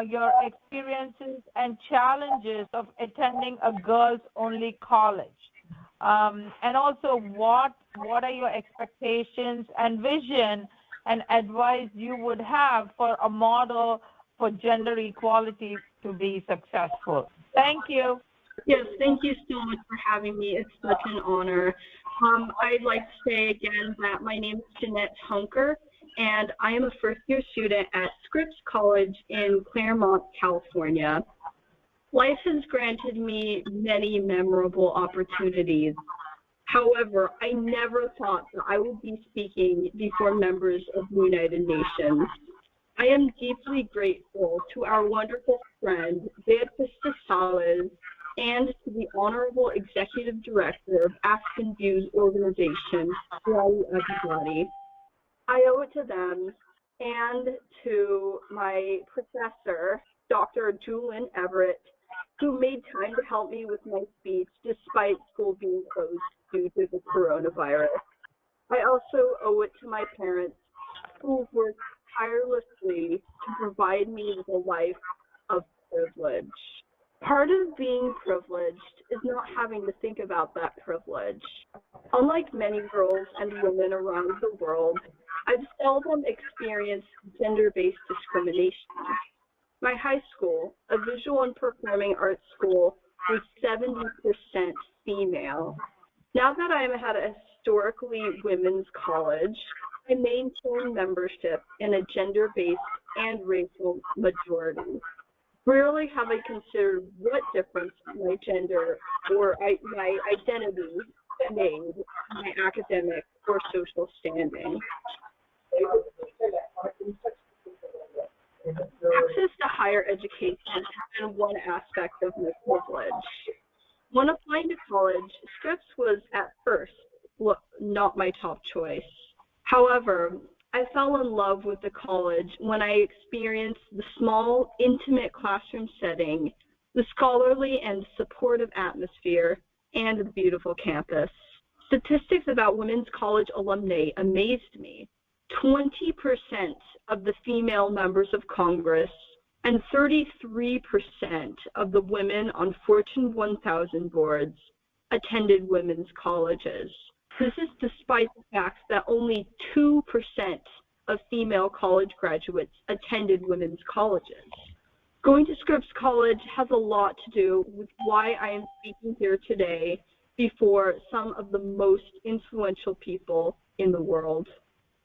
your experiences and challenges of attending a girls-only college. And also what are your expectations and vision and advice you would have for a model for gender equality to be successful. Thank you. Yes, thank you so much for having me. It's such an honor. I'd like to say again that my name is Jeanette Hunker, and I am a first-year student at Scripps College in Claremont, California. Life has granted me many memorable opportunities. However, I never thought that I would be speaking before members of the United Nations. I am deeply grateful to our wonderful friend, Beatriz Sales, and to the Honorable Executive Director of African Views Organization, Rally Abibadi. I owe it to them and to my professor, Dr. Julian Everett, who made time to help me with my speech despite school being closed due to the coronavirus. I also owe it to my parents, who worked tirelessly to provide me with a life of privilege. Part of being privileged is not having to think about that privilege. Unlike many girls and women around the world, I've seldom experienced gender-based discrimination. My high school, a visual and performing arts school, was 70% female. Now that I am at a historically women's college, I maintain membership in a gender-based and racial majority. Rarely have I considered what difference my gender or my identity made in my academic or social standing. Access to higher education has been one aspect of my privilege. When applying to college, Scripps was at first not my top choice. However, I fell in love with the college when I experienced the small, intimate classroom setting, the scholarly and supportive atmosphere, and the beautiful campus. Statistics about women's college alumni amazed me. 20% of the female members of Congress and 33% of the women on Fortune 1000 boards attended women's colleges. This is despite the fact that only 2% of female college graduates attended women's colleges. Going to Scripps College has a lot to do with why I am speaking here today before some of the most influential people in the world.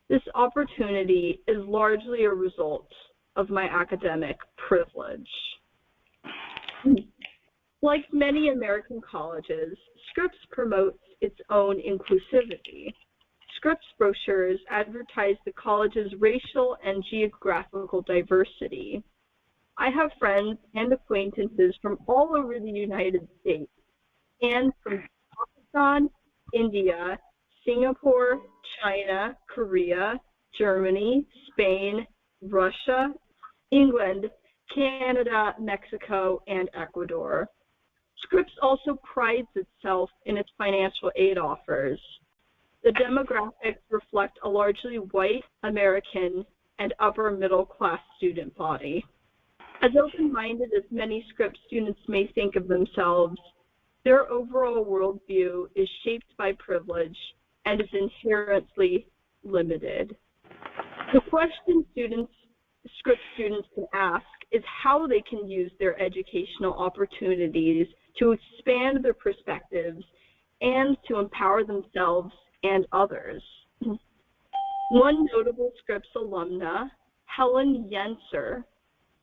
This opportunity is largely a result of my academic privilege. Like many American colleges, Scripps promotes its own inclusivity. Scripps brochures advertise the college's racial and geographical diversity. I have friends and acquaintances from all over the United States and from Pakistan, India, Singapore, China, Korea, Germany, Spain, Russia, England, Canada, Mexico, and Ecuador. Scripps also prides itself in its financial aid offers. The demographics reflect a largely white American and upper middle class student body. As open-minded as many Scripps students may think of themselves, their overall worldview is shaped by privilege and is inherently limited. The question Scripps students can ask is how they can use their educational opportunities to expand their perspectives and to empower themselves and others. One notable Scripps alumna, Helen Yenser,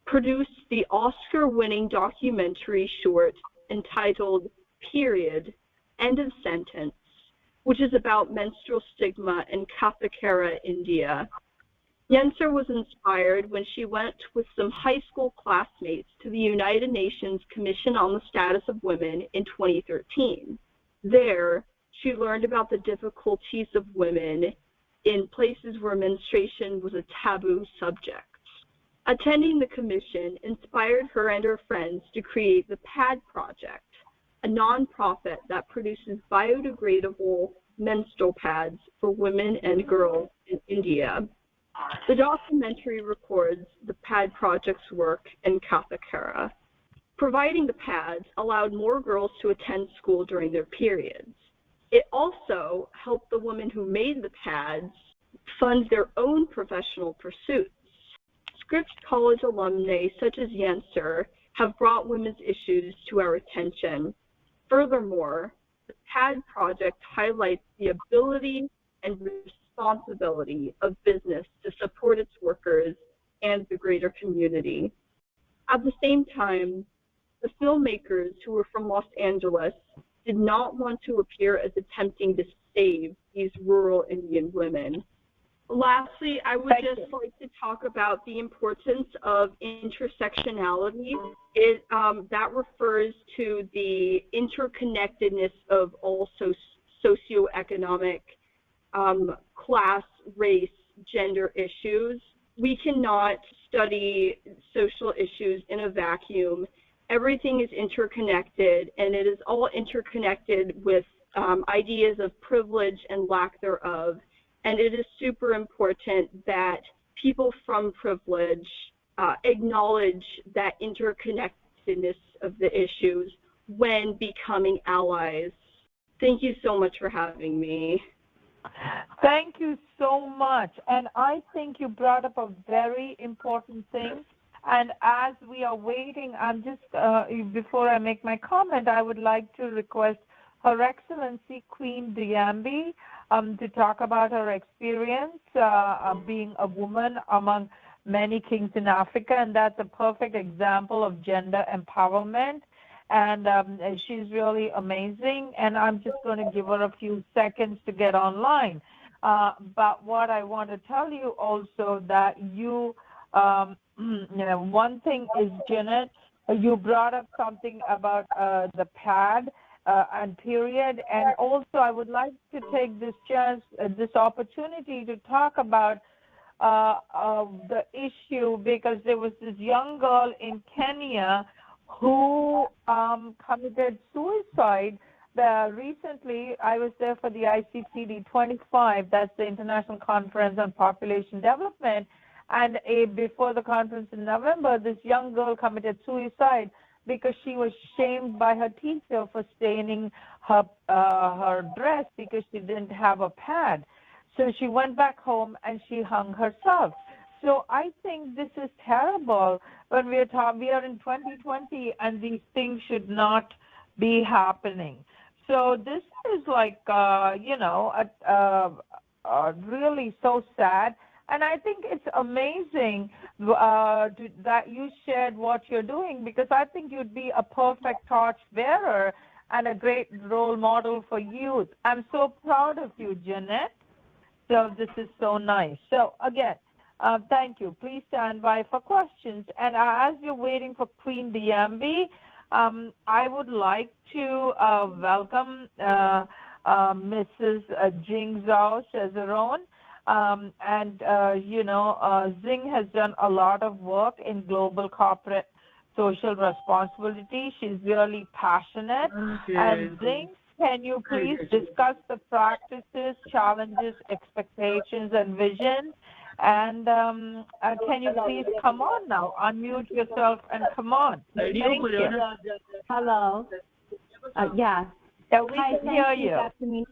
produced the Oscar-winning documentary short entitled Period, End of Sentence, which is about menstrual stigma in Kathakera, India. Yenser was inspired when she went with some high school classmates to the United Nations Commission on the Status of Women in 2013. There, she learned about the difficulties of women in places where menstruation was a taboo subject. Attending the commission inspired her and her friends to create the PAD Project, a nonprofit that produces biodegradable menstrual pads for women and girls in India. The documentary records the PAD Project's work in Kathakera. Providing the pads allowed more girls to attend school during their periods. It also helped the women who made the pads fund their own professional pursuits. Scripps College alumni such as Yancer have brought women's issues to our attention. Furthermore, the PAD project highlights the ability and responsibility of business to support its workers and the greater community. At the same time, the filmmakers who were from Los Angeles did not want to appear as attempting to save these rural Indian women. Lastly, I would just like to talk about the importance of intersectionality. That refers to the interconnectedness of all socioeconomic, class, race, gender issues. We cannot study social issues in a vacuum. Everything is interconnected, and it is all interconnected with ideas of privilege and lack thereof. And it is super important that people from privilege acknowledge that interconnectedness of the issues when becoming allies. Thank you so much for having me. Thank you so much. And I think you brought up a very important thing. And as we are waiting, I'm just, before I make my comment, I would like to request Her Excellency Queen Diambi to talk about her experience of being a woman among many kings in Africa, and that's a perfect example of gender empowerment. And she's really amazing, and I'm just going to give her a few seconds to get online. But what I want to tell you also that you know, one thing is, Janet, you brought up something about the PAD and period, and also I would like to take this chance, this opportunity to talk about the issue, because there was this young girl in Kenya who committed suicide. Recently, I was there for the ICCD 25, that's the International Conference on Population Development, and before the conference in November, this young girl committed suicide because she was shamed by her teacher for staining her dress because she didn't have a pad. So she went back home and she hung herself. So I think this is terrible when we are in 2020 and these things should not be happening. So this is like, you know, really so sad. And I think it's amazing that you shared what you're doing, because I think you'd be a perfect torch bearer and a great role model for youth. I'm so proud of you, Jeanette. So this is so nice. So again, thank you. Please stand by for questions. And as you're waiting for Queen Diambi, I would like to welcome Mrs. Jing Zhao Cesaron. You know, Zing has done a lot of work in global corporate social responsibility. She's really passionate. Okay. And Zing, can you please discuss the practices, challenges, expectations, and vision? And can you please come on now, unmute yourself and come on. Thank you. Hello. Yeah. Yeah, we can hear you.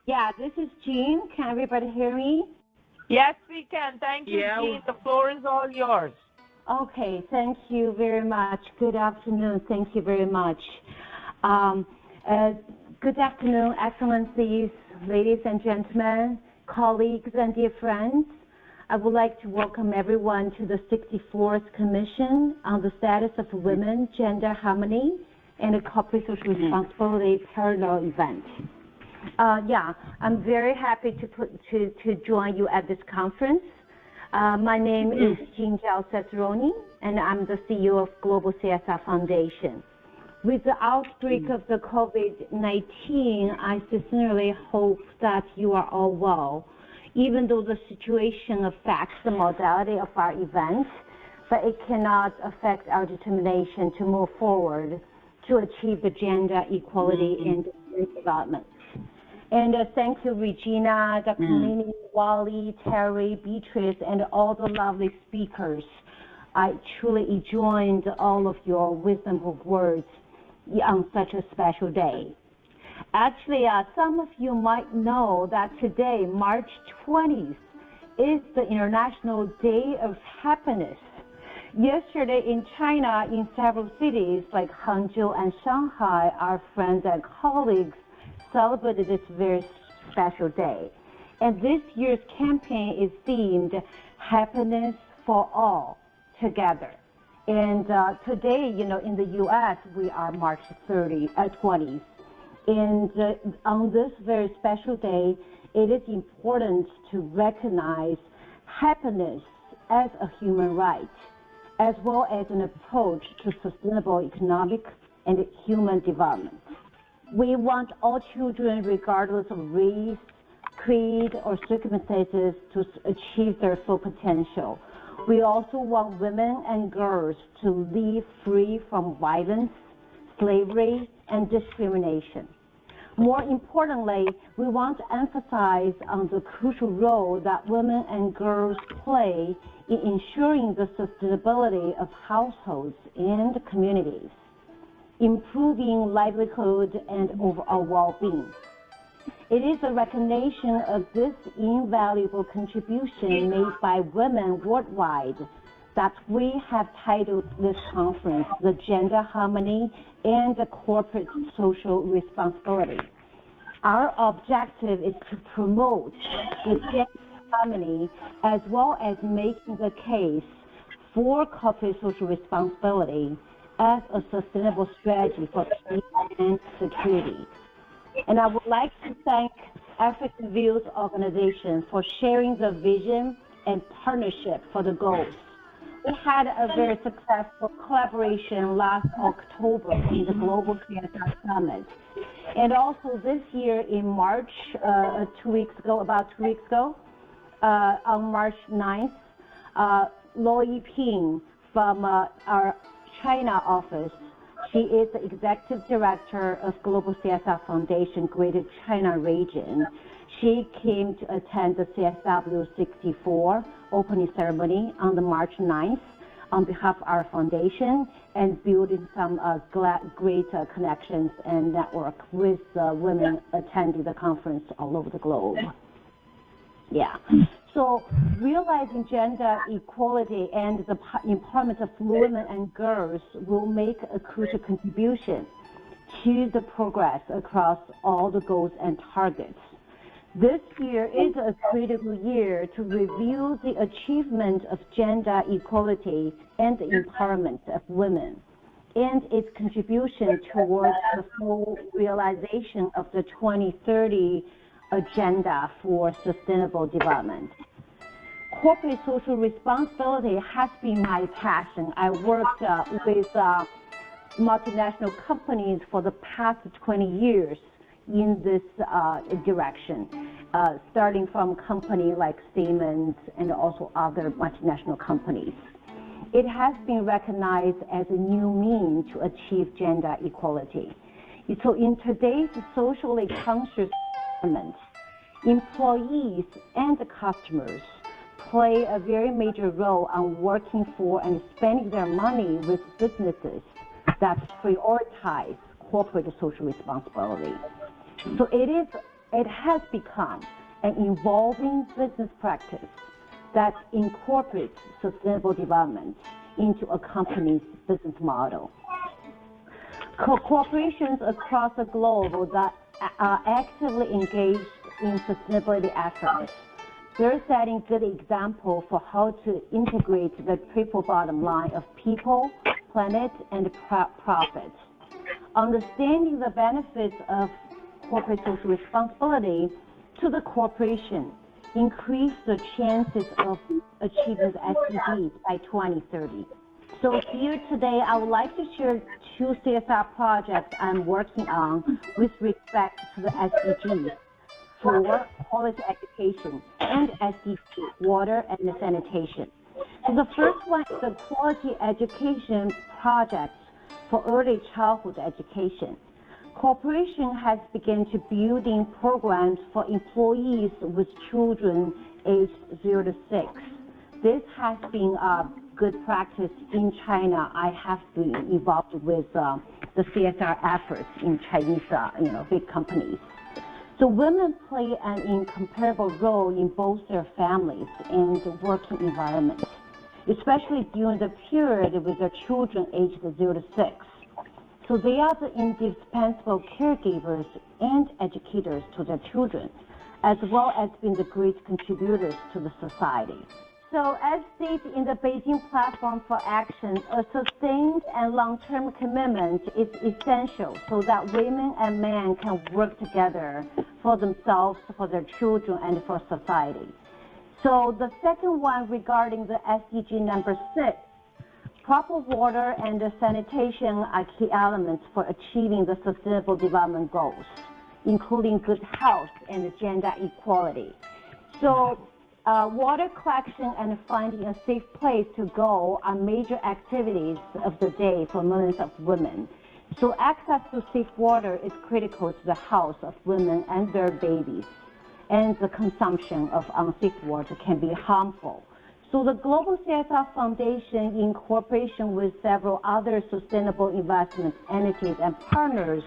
Yeah, this is Jean. Can everybody hear me? Yes, we can. Thank you, Jean. The floor is all yours. Okay, thank you very much. Good afternoon. Thank you very much. Good afternoon, Excellencies, ladies and gentlemen, colleagues, and dear friends. I would like to welcome everyone to the 64th Commission on the Status of Women, Gender Harmony, and Corporate Social Responsibility parallel event. Yeah, I'm very happy to join you at this conference. My name is Jean Zhao Cesaron, and I'm the CEO of Global CSR Foundation. With the outbreak of the COVID-19, I sincerely hope that you are all well, even though the situation affects the modality of our event, but it cannot affect our determination to move forward to achieve the gender equality and development. And thank you, Regina, Dr. Nini, Wally, Terry, Beatrice, and all the lovely speakers. I truly enjoyed all of your wisdom words on such a special day. Actually, some of you might know that today, March 20th, is the International Day of Happiness. Yesterday in China, in several cities like Hangzhou and Shanghai, our friends and colleagues celebrated this very special day. And this year's campaign is themed Happiness for All Together. And today, in the U.S., we are March 20th. And on this very special day, it is important to recognize happiness as a human right, as well as an approach to sustainable economic and human development. We want all children, regardless of race, creed, or circumstances, to achieve their full potential. We also want women and girls to live free from violence, slavery, and discrimination. More importantly, we want to emphasize on the crucial role that women and girls play in ensuring the sustainability of households and communities, improving livelihood and overall well-being. It is a recognition of this invaluable contribution made by women worldwide that we have titled this conference The Gender Harmony and the Corporate Social Responsibility. Our objective is to promote the gender harmony as well as making the case for corporate social responsibility as a sustainable strategy for peace and security. And I would like to thank African Views Organization for sharing the vision and partnership for the goals. We had a very successful collaboration last October in the Global CSR Summit. And also this year in March, about 2 weeks ago, on March 9th, Lo Yiping from our China office, she is the Executive Director of Global CSR Foundation Greater China Region. She came to attend the CSW 64 opening ceremony on the March 9th on behalf of our foundation and building some great connections and network with women attending the conference all over the globe. Yeah. So realizing gender equality and the empowerment of women and girls will make a crucial contribution to the progress across all the goals and targets. This year is a critical year to review the achievement of gender equality and the empowerment of women and its contribution towards the full realization of the 2030 Agenda for Sustainable Development. Corporate social responsibility has been my passion. I worked with multinational companies for the past 20 years in this direction, starting from companies like Siemens and also other multinational companies. It has been recognized as a new means to achieve gender equality. So in today's socially conscious environment, employees and customers play a very major role on working for and spending their money with businesses that prioritize corporate social responsibility. So it has become an evolving business practice that incorporates sustainable development into a company's business model. Corporations across the globe that are actively engaged in sustainability efforts, they're setting good example for how to integrate the triple bottom line of people, planet, and profit. Understanding the benefits of corporate social responsibility to the corporation increase the chances of achieving the SDGs by 2030. So here today, I would like to share 2 CSR projects I'm working on with respect to the SDGs for quality education and SDG, water and sanitation. So the first one is the quality education project for early childhood education. Corporation has begun to building programs for employees with children aged 0 to 6. This has been a good practice in China. I have been involved with the CSR efforts in Chinese, big companies. So women play an incomparable role in both their families and working environments, especially during the period with their children aged 0 to 6. So they are the indispensable caregivers and educators to their children, as well as being the great contributors to the society. So as stated in the Beijing Platform for Action, a sustained and long-term commitment is essential so that women and men can work together for themselves, for their children, and for society. So the second one regarding the SDG number 6, proper water and sanitation are key elements for achieving the Sustainable Development Goals, including good health and gender equality. So water collection and finding a safe place to go are major activities of the day for millions of women. So access to safe water is critical to the health of women and their babies, and the consumption of unsafe water can be harmful. So the Global CSR Foundation, in cooperation with several other sustainable investment entities and partners,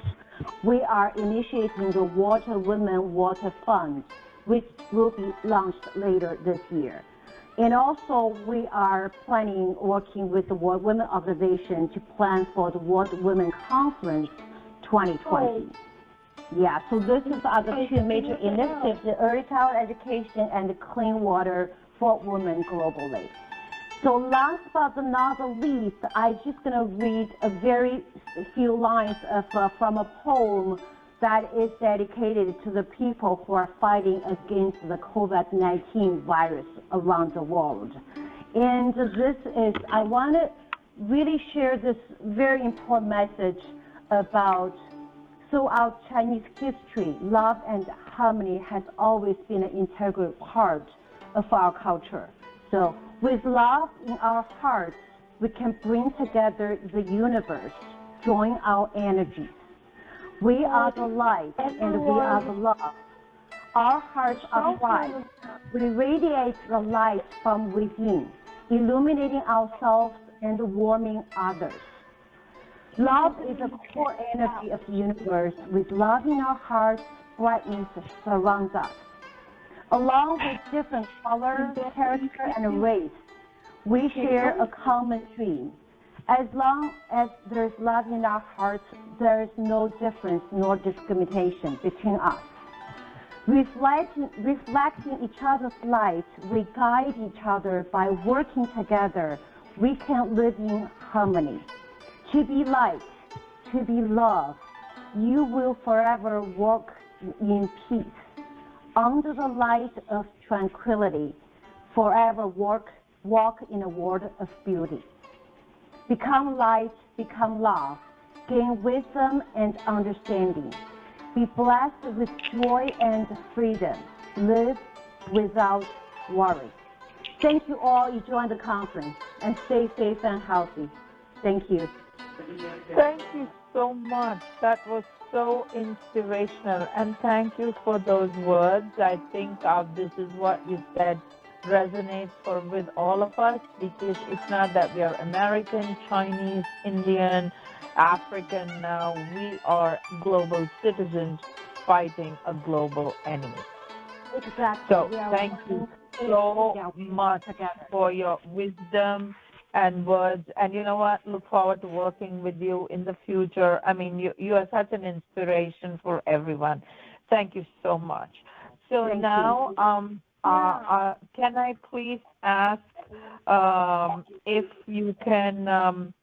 we are initiating the Water Women Water Fund, which will be launched later this year. And also, we are working with the World Women Organization to plan for the World Women Conference 2020. Yeah, so this is the two major initiatives, the early childhood education and the clean water for women globally. So last but not the least, I'm just going to read a very few lines from a poem that is dedicated to the people who are fighting against the COVID-19 virus around the world. And this is, I want to really share this very important message about throughout Chinese history, love and harmony has always been an integral part of our culture. So with love in our hearts, we can bring together the universe, join our energies. We are the light and we are the love. Our hearts are bright. We radiate the light from within, illuminating ourselves and warming others. Love is the core energy of the universe. With love in our hearts, brightness surrounds us. Along with different colors, character, and race, we share a common dream. As long as there's love in our hearts, there is no difference nor discrimination between us. Reflecting each other's light, we guide each other. By working together, we can live in harmony. To be light, to be love, you will forever walk in peace. Under the light of tranquility, forever walk in a world of beauty. Become light, become love, gain wisdom and understanding. Be blessed with joy and freedom. Live without worry. Thank you all. You joined the conference and stay safe and healthy. Thank you. Thank you so much. That was so inspirational. And thank you for those words. I think this is what you said resonates with all of us, because it's not that we are American, Chinese, Indian, African now. We are global citizens fighting a global enemy. Exactly. So thank you so much for your wisdom and words. And you know what? Look forward to working with you in the future. I mean, you are such an inspiration for everyone. Thank you so much. So now, can I please ask if you can,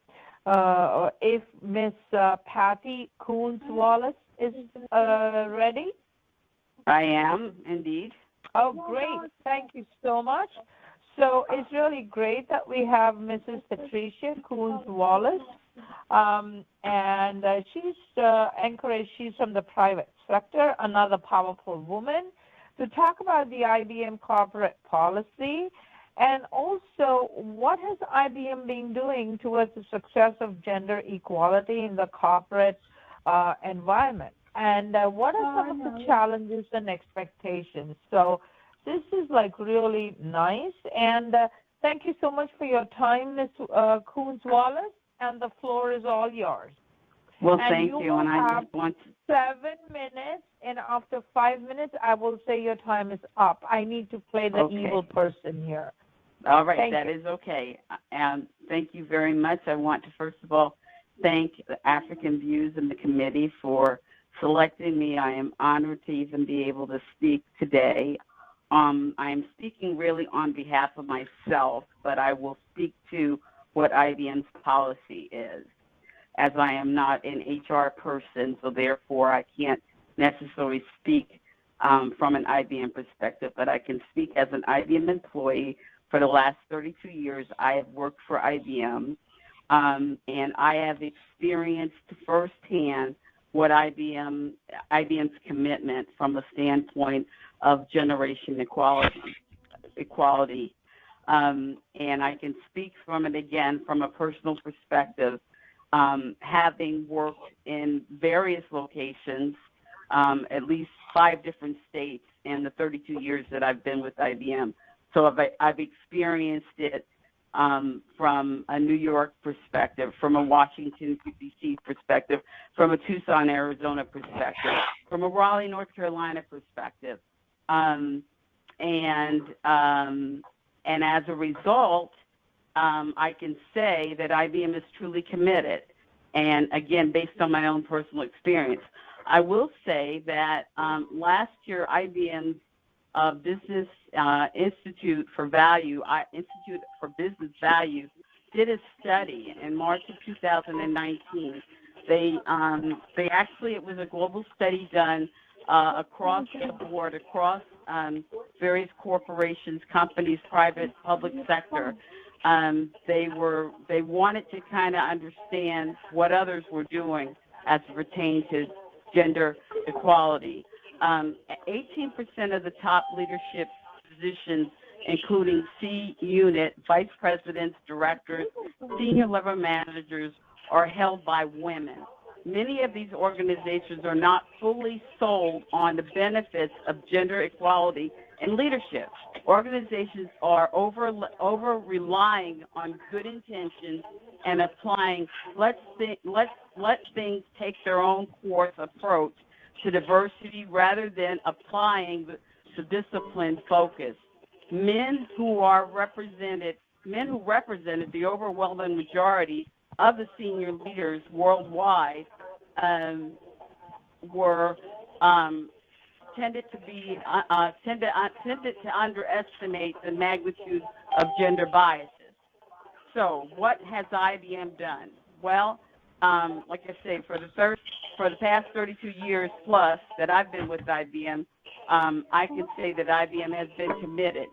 if Miss Patty Coons-Wallace is ready? I am, indeed. Oh, great. Thank you so much. So it's really great that we have Mrs. Patricia Coons-Wallace, and she's encouraged. She's from the private sector, another powerful woman, to talk about the IBM corporate policy, and also what has IBM been doing towards the success of gender equality in the corporate environment, and what are some of the challenges and expectations. So this is like really nice, and thank you so much for your time, Ms. Coons-Wallace, and the floor is all yours. Well, And thank you you. will And I have just want to, 7 minutes, and after 5 minutes, I will say your time is up. I need to play the Okay. evil person here. all right, Thank that you. is okay. And thank you very much. I want to, first of all, thank the African Views and the committee for selecting me. I am honored to even be able to speak today. I am speaking really on behalf of myself, but I will speak to what IBM's policy is, as I am not an HR person, so therefore I can't necessarily speak from an IBM perspective, but I can speak as an IBM employee. For the last 32 years, I have worked for IBM, and I have experienced firsthand what IBM's commitment from a standpoint of generation equality. And I can speak from it again from a personal perspective, having worked in various locations, at least 5 different states in the 32 years that I've been with IBM. So I've experienced it from a New York perspective, from a Washington, D.C. perspective, from a Tucson, Arizona perspective, from a Raleigh, North Carolina perspective. And as a result, I can say that IBM is truly committed. And again, based on my own personal experience, I will say that last year, IBM's Business Institute for Business Value did a study in March of 2019. They actually, it was a global study done across the board, across various corporations, companies, private, public sector. They wanted to kind of understand what others were doing as it pertained to gender equality. 18% of the top leadership positions, including C-unit, vice presidents, directors, senior level managers, are held by women. Many of these organizations are not fully sold on the benefits of gender equality in leadership. Organizations are over relying on good intentions and applying let things take their own course approach to diversity rather than applying the disciplined focus. Men who represented the overwhelming majority of the senior leaders worldwide were tended to underestimate the magnitude of gender biases. So what has IBM done? Well, like I say, for the past 32 years plus that I've been with IBM, I can say that IBM has been committed.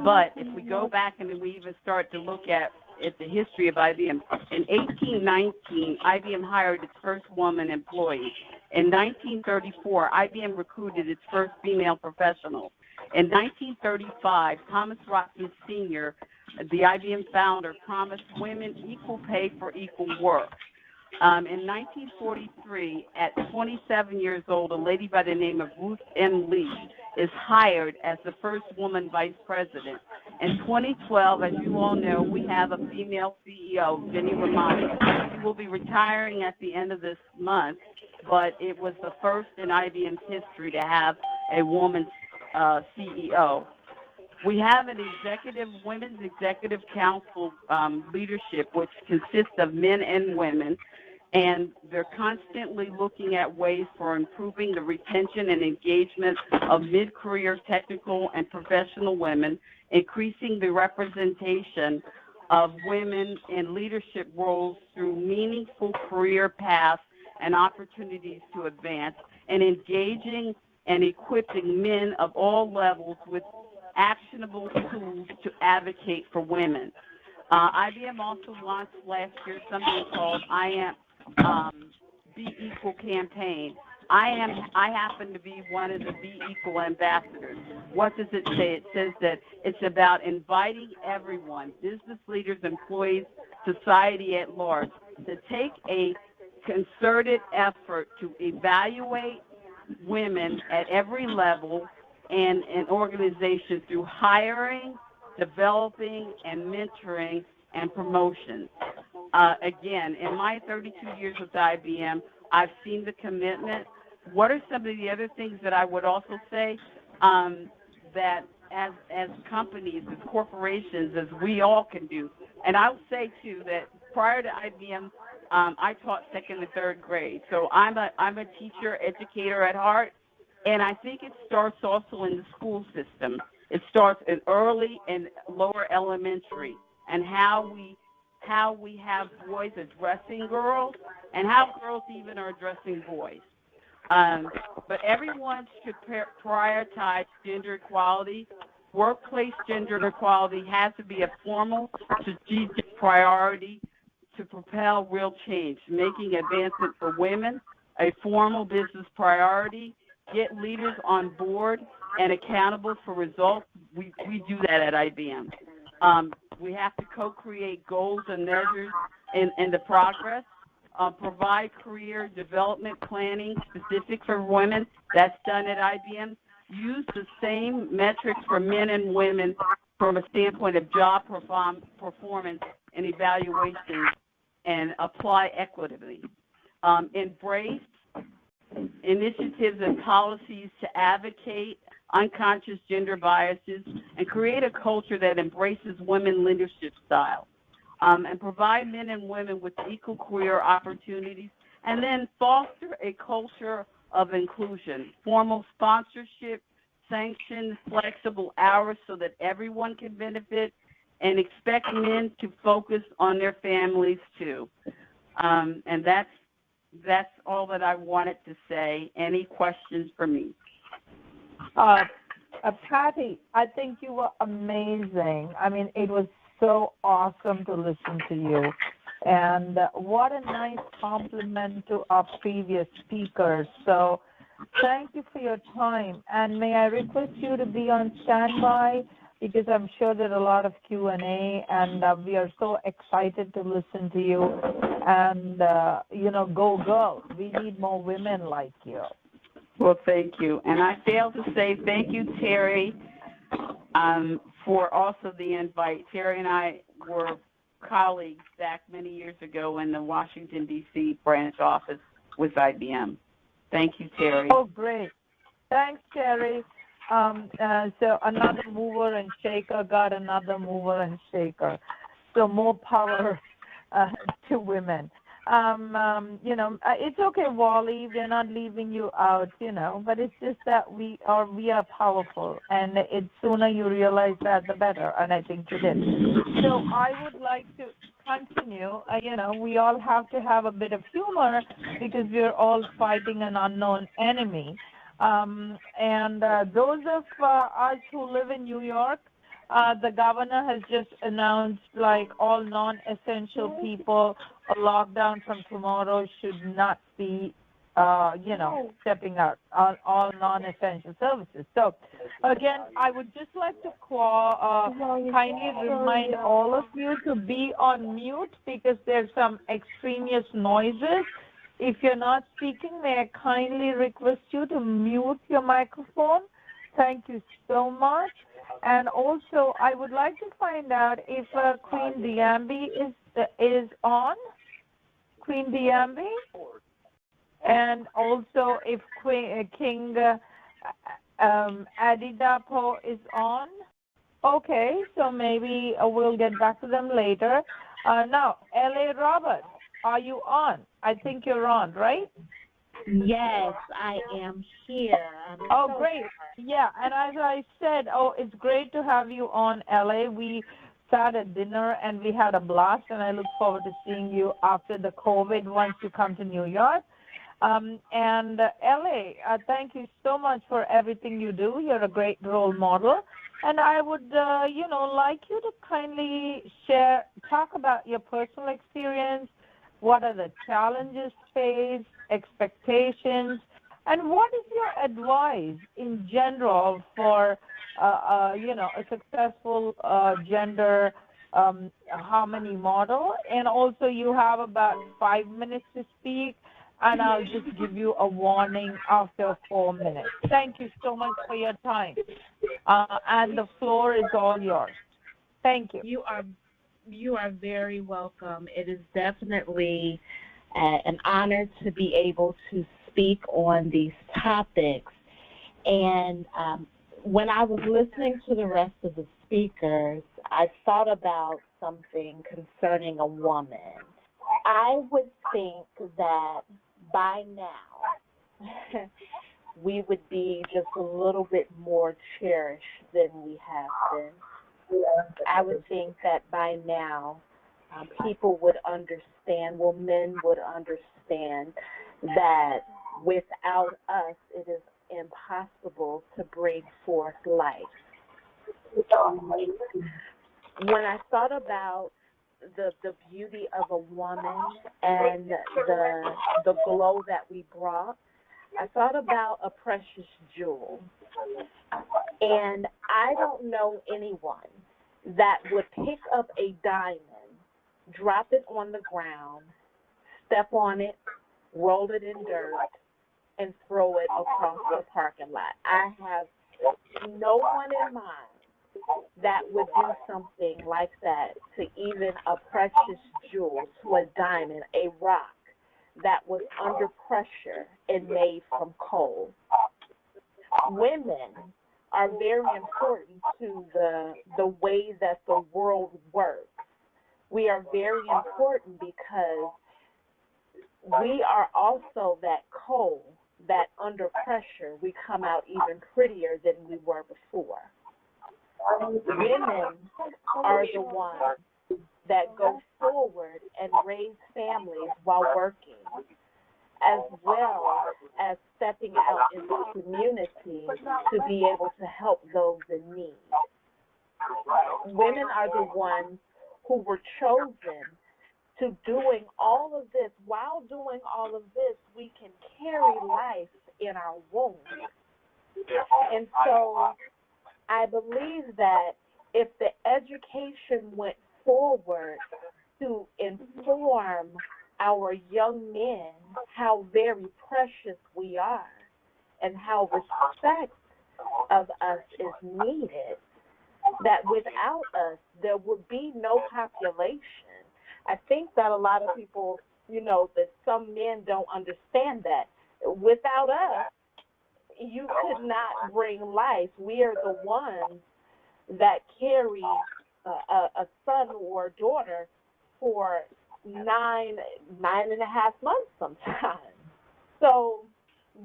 But if we go back and we even start to look at the history of IBM, in 1819, IBM hired its first woman employee. In 1934, IBM recruited its first female professional. In 1935, Thomas Robinson Sr., the IBM founder, promised women equal pay for equal work. In 1943, at 27 years old, a lady by the name of Ruth M. Lee is hired as the first woman vice president. In 2012, as you all know, we have a female CEO, Jenny Romano. She will be retiring at the end of this month, but it was the first in IBM's history to have a woman CEO. We have an women's executive council leadership, which consists of men and women, and they're constantly looking at ways for improving the retention and engagement of mid-career technical and professional women, increasing the representation of women in leadership roles through meaningful career paths and opportunities to advance, and engaging and equipping men of all levels with actionable tools to advocate for women. IBM also launched last year something called Be Equal campaign. I happen to be one of the Be Equal ambassadors. What does it say? It says that it's about inviting everyone, business leaders, employees, society at large, to take a concerted effort to evaluate women at every level and an organization through hiring, developing, and mentoring and promotion. again, in my 32 years with IBM, I've seen the commitment. What are some of the other things that I would also say that as companies, as corporations, as we all can do? And I'll say, too, that prior to IBM, I taught second and third grade. So I'm a teacher, educator at heart, and I think it starts also in the school system. It starts in early and lower elementary, and how we have boys addressing girls, and how girls even are addressing boys. But everyone should prioritize gender equality. Workplace gender equality has to be a formal, strategic priority to propel real change, making advancement for women a formal business priority, get leaders on board and accountable for results. We do that at IBM. We have to co-create goals and measures in the progress, provide career development planning specific for women. That's done at IBM. Use the same metrics for men and women from a standpoint of job performance and evaluation, and apply equitably. Embrace initiatives and policies to advocate unconscious gender biases and create a culture that embraces women leadership styles, and provide men and women with equal career opportunities, and then foster a culture of inclusion, formal sponsorship, sanctioned flexible hours so that everyone can benefit, and expect men to focus on their families too. And that's all that I wanted to say. Any questions for me? Patty, I think you were amazing. I mean, it was so awesome to listen to you. And what a nice compliment to our previous speakers. So thank you for your time. And may I request you to be on standby, because I'm sure there are a lot of Q&A, and we are so excited to listen to you. And, go girls. We need more women like you. Well, thank you. And I failed to say thank you, Terry, for also the invite. Terry and I were colleagues back many years ago in the Washington, D.C. branch office with IBM. Thank you, Terry. Oh, great. Thanks, Terry. So another mover and shaker got another mover and shaker. So more power to women. It's okay, Wally. We're not leaving you out, but it's just that we are powerful, and it's sooner you realize that, the better, and I think you did. So I would like to continue. We all have to have a bit of humor because we're all fighting an unknown enemy. And those of us who live in New York, the governor has just announced, all non-essential people, a lockdown from tomorrow should not be, stepping out on all non-essential services. So, again, I would just like to kindly remind all of you to be on mute because there's some extraneous noises. If you're not speaking, may I kindly request you to mute your microphone? Thank you so much. And also, I would like to find out if Queen Diambi is on. Queen Diambi? And also if King Adidapo is on. Okay, so maybe we'll get back to them later. Now, L.A. Roberts, are you on? I think you're on, right? Yes, I am here. Oh, great. Yeah, and as I said, it's great to have you on, LA. We sat at dinner and we had a blast, and I look forward to seeing you after the COVID once you come to New York. And LA, thank you so much for everything you do. You're a great role model. And I would, like you to kindly talk about your personal experience. What are the challenges faced, expectations, and what is your advice in general for, a successful gender harmony model? And also, you have about 5 minutes to speak, and I'll just give you a warning after 4 minutes. Thank you so much for your time, and the floor is all yours. Thank you. You are very welcome. It is definitely an honor to be able to speak on these topics. And when I was listening to the rest of the speakers, I thought about something concerning a woman. I would think that by now we would be just a little bit more cherished than we have been. I would think that by now people would understand, well, men would understand that without us it is impossible to bring forth life. When I thought about the beauty of a woman and the glow that we brought, I thought about a precious jewel. And I don't know anyone that would pick up a diamond, drop it on the ground, step on it, roll it in dirt, and throw it across the parking lot. I have no one in mind that would do something like that to even a precious jewel, to a diamond, a rock that was under pressure and made from coal. Women are very important to the way that the world works. We are very important because we are also that coal that under pressure we come out even prettier than we were before. Women are the ones that go forward and raise families while working, as well as stepping out in the community to be able to help those in need. Women are the ones who were chosen to doing all of this. While doing all of this, we can carry life in our womb. And so I believe that if the education went forward to inform our young men how very precious we are and how respect of us is needed, that without us there would be no population. I think that a lot of people, that some men don't understand that. Without us, you could not bring life. We are the ones that carry a son or a daughter for 9.5 months sometimes. So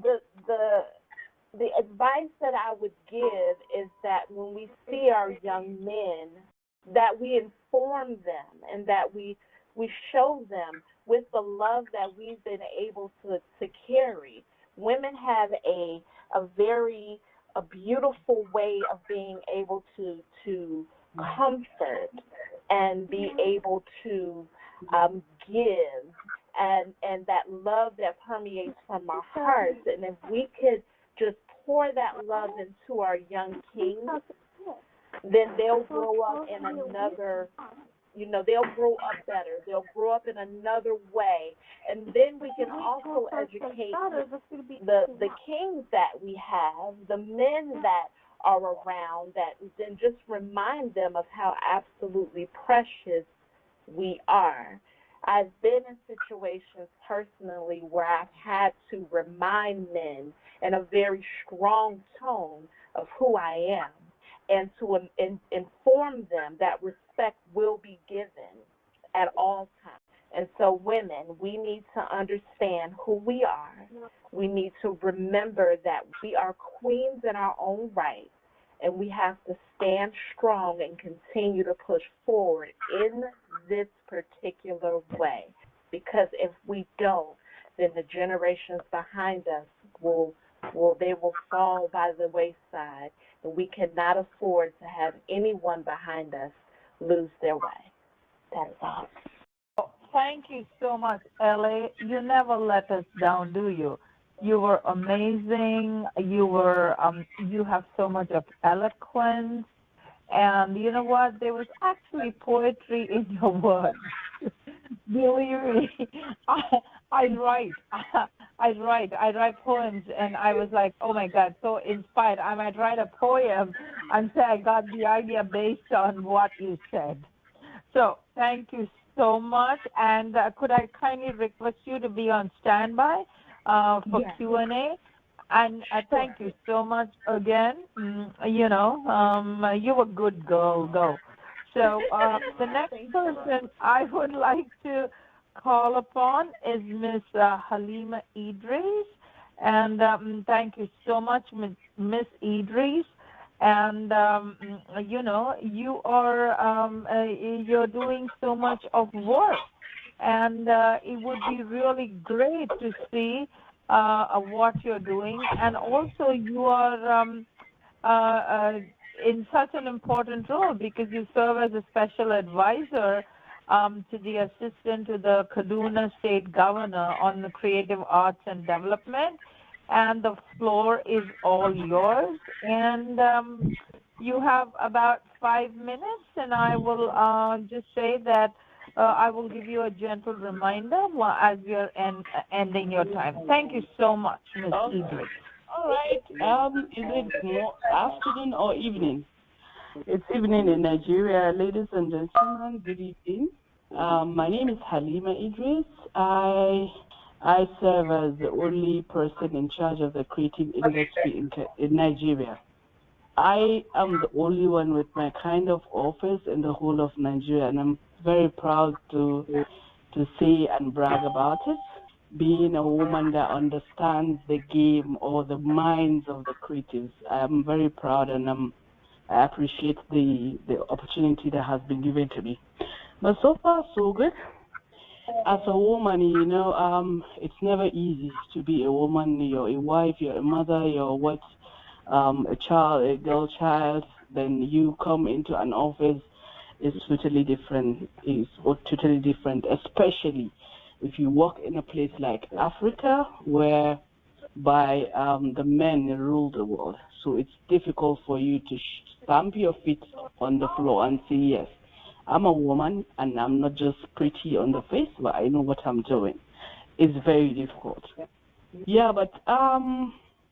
the advice that I would give is that when we see our young men, that we inform them and that we show them with the love that we've been able to carry. Women have a beautiful way of being able to comfort and be able to give, and that love that permeates from our hearts. And if we could just pour that love into our young kings, then they'll grow up in another, they'll grow up better. They'll grow up in another way. And then we can also educate the kings that we have, the men that are around, then just remind them of how absolutely precious we are. I've been in situations personally where I've had to remind men in a very strong tone of who I am, and to inform them that respect will be given at all times. And so women, we need to understand who we are. We need to remember that we are queens in our own right, and we have to stand strong and continue to push forward in this particular way. Because if we don't, then the generations behind us will fall by the wayside, and we cannot afford to have anyone behind us lose their way. That is all. Thank you so much, Ellie. You never let us down, do you? You were amazing. You have so much of eloquence. And you know what? There was actually poetry in your words. Believe me, I write poems, and I was like, oh my God, so inspired. I might write a poem and say I got the idea based on what you said. So thank you so much. And could I kindly request you to be on standby for Yes. Q&A? And thank you so much again. You're a good girl, though. So the next person I would like to call upon is Miss Halima Idris. And thank you so much, Miss Idris. And you are you're doing so much of work, and it would be really great to see what you're doing. And also you are in such an important role because you serve as a special advisor to the assistant to the Kaduna State Governor on the creative arts and development. And the floor is all yours. And you have about 5 minutes, and I will just say that I will give you a gentle reminder as we are ending your time. Thank you so much, Ms. Idris. All right. Is it more afternoon or evening? It's evening in Nigeria. Ladies and gentlemen, good evening. My name is Halima Idris. I serve as the only person in charge of the creative industry in Nigeria. I am the only one with my kind of office in the whole of Nigeria, and I'm very proud to say and brag about it. Being a woman that understands the game or the minds of the creatives, I'm very proud, and I appreciate the opportunity that has been given to me. But so far, so good. As a woman, it's never easy to be a woman. You're a wife, you're a mother, you're what, a child, a girl child. Then you come into an office, it's totally different. It's totally different, especially if you work in a place like Africa, where the men rule the world. So it's difficult for you to stamp your feet on the floor and say, yes, I'm a woman and I'm not just pretty on the face, but I know what I'm doing. It's very difficult. Yeah, but I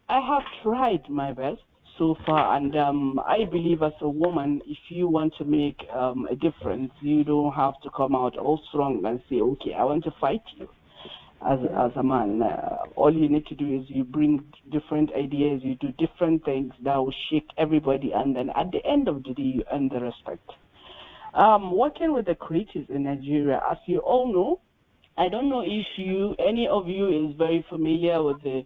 have tried my best so far, and I believe as a woman, if you want to make a difference, you don't have to come out all strong and say, okay, I want to fight you as a man. All you need to do is you bring different ideas, you do different things that will shake everybody, and then at the end of the day, you earn the respect. Working with the creatives in Nigeria, as you all know, I don't know if any of you is very familiar with the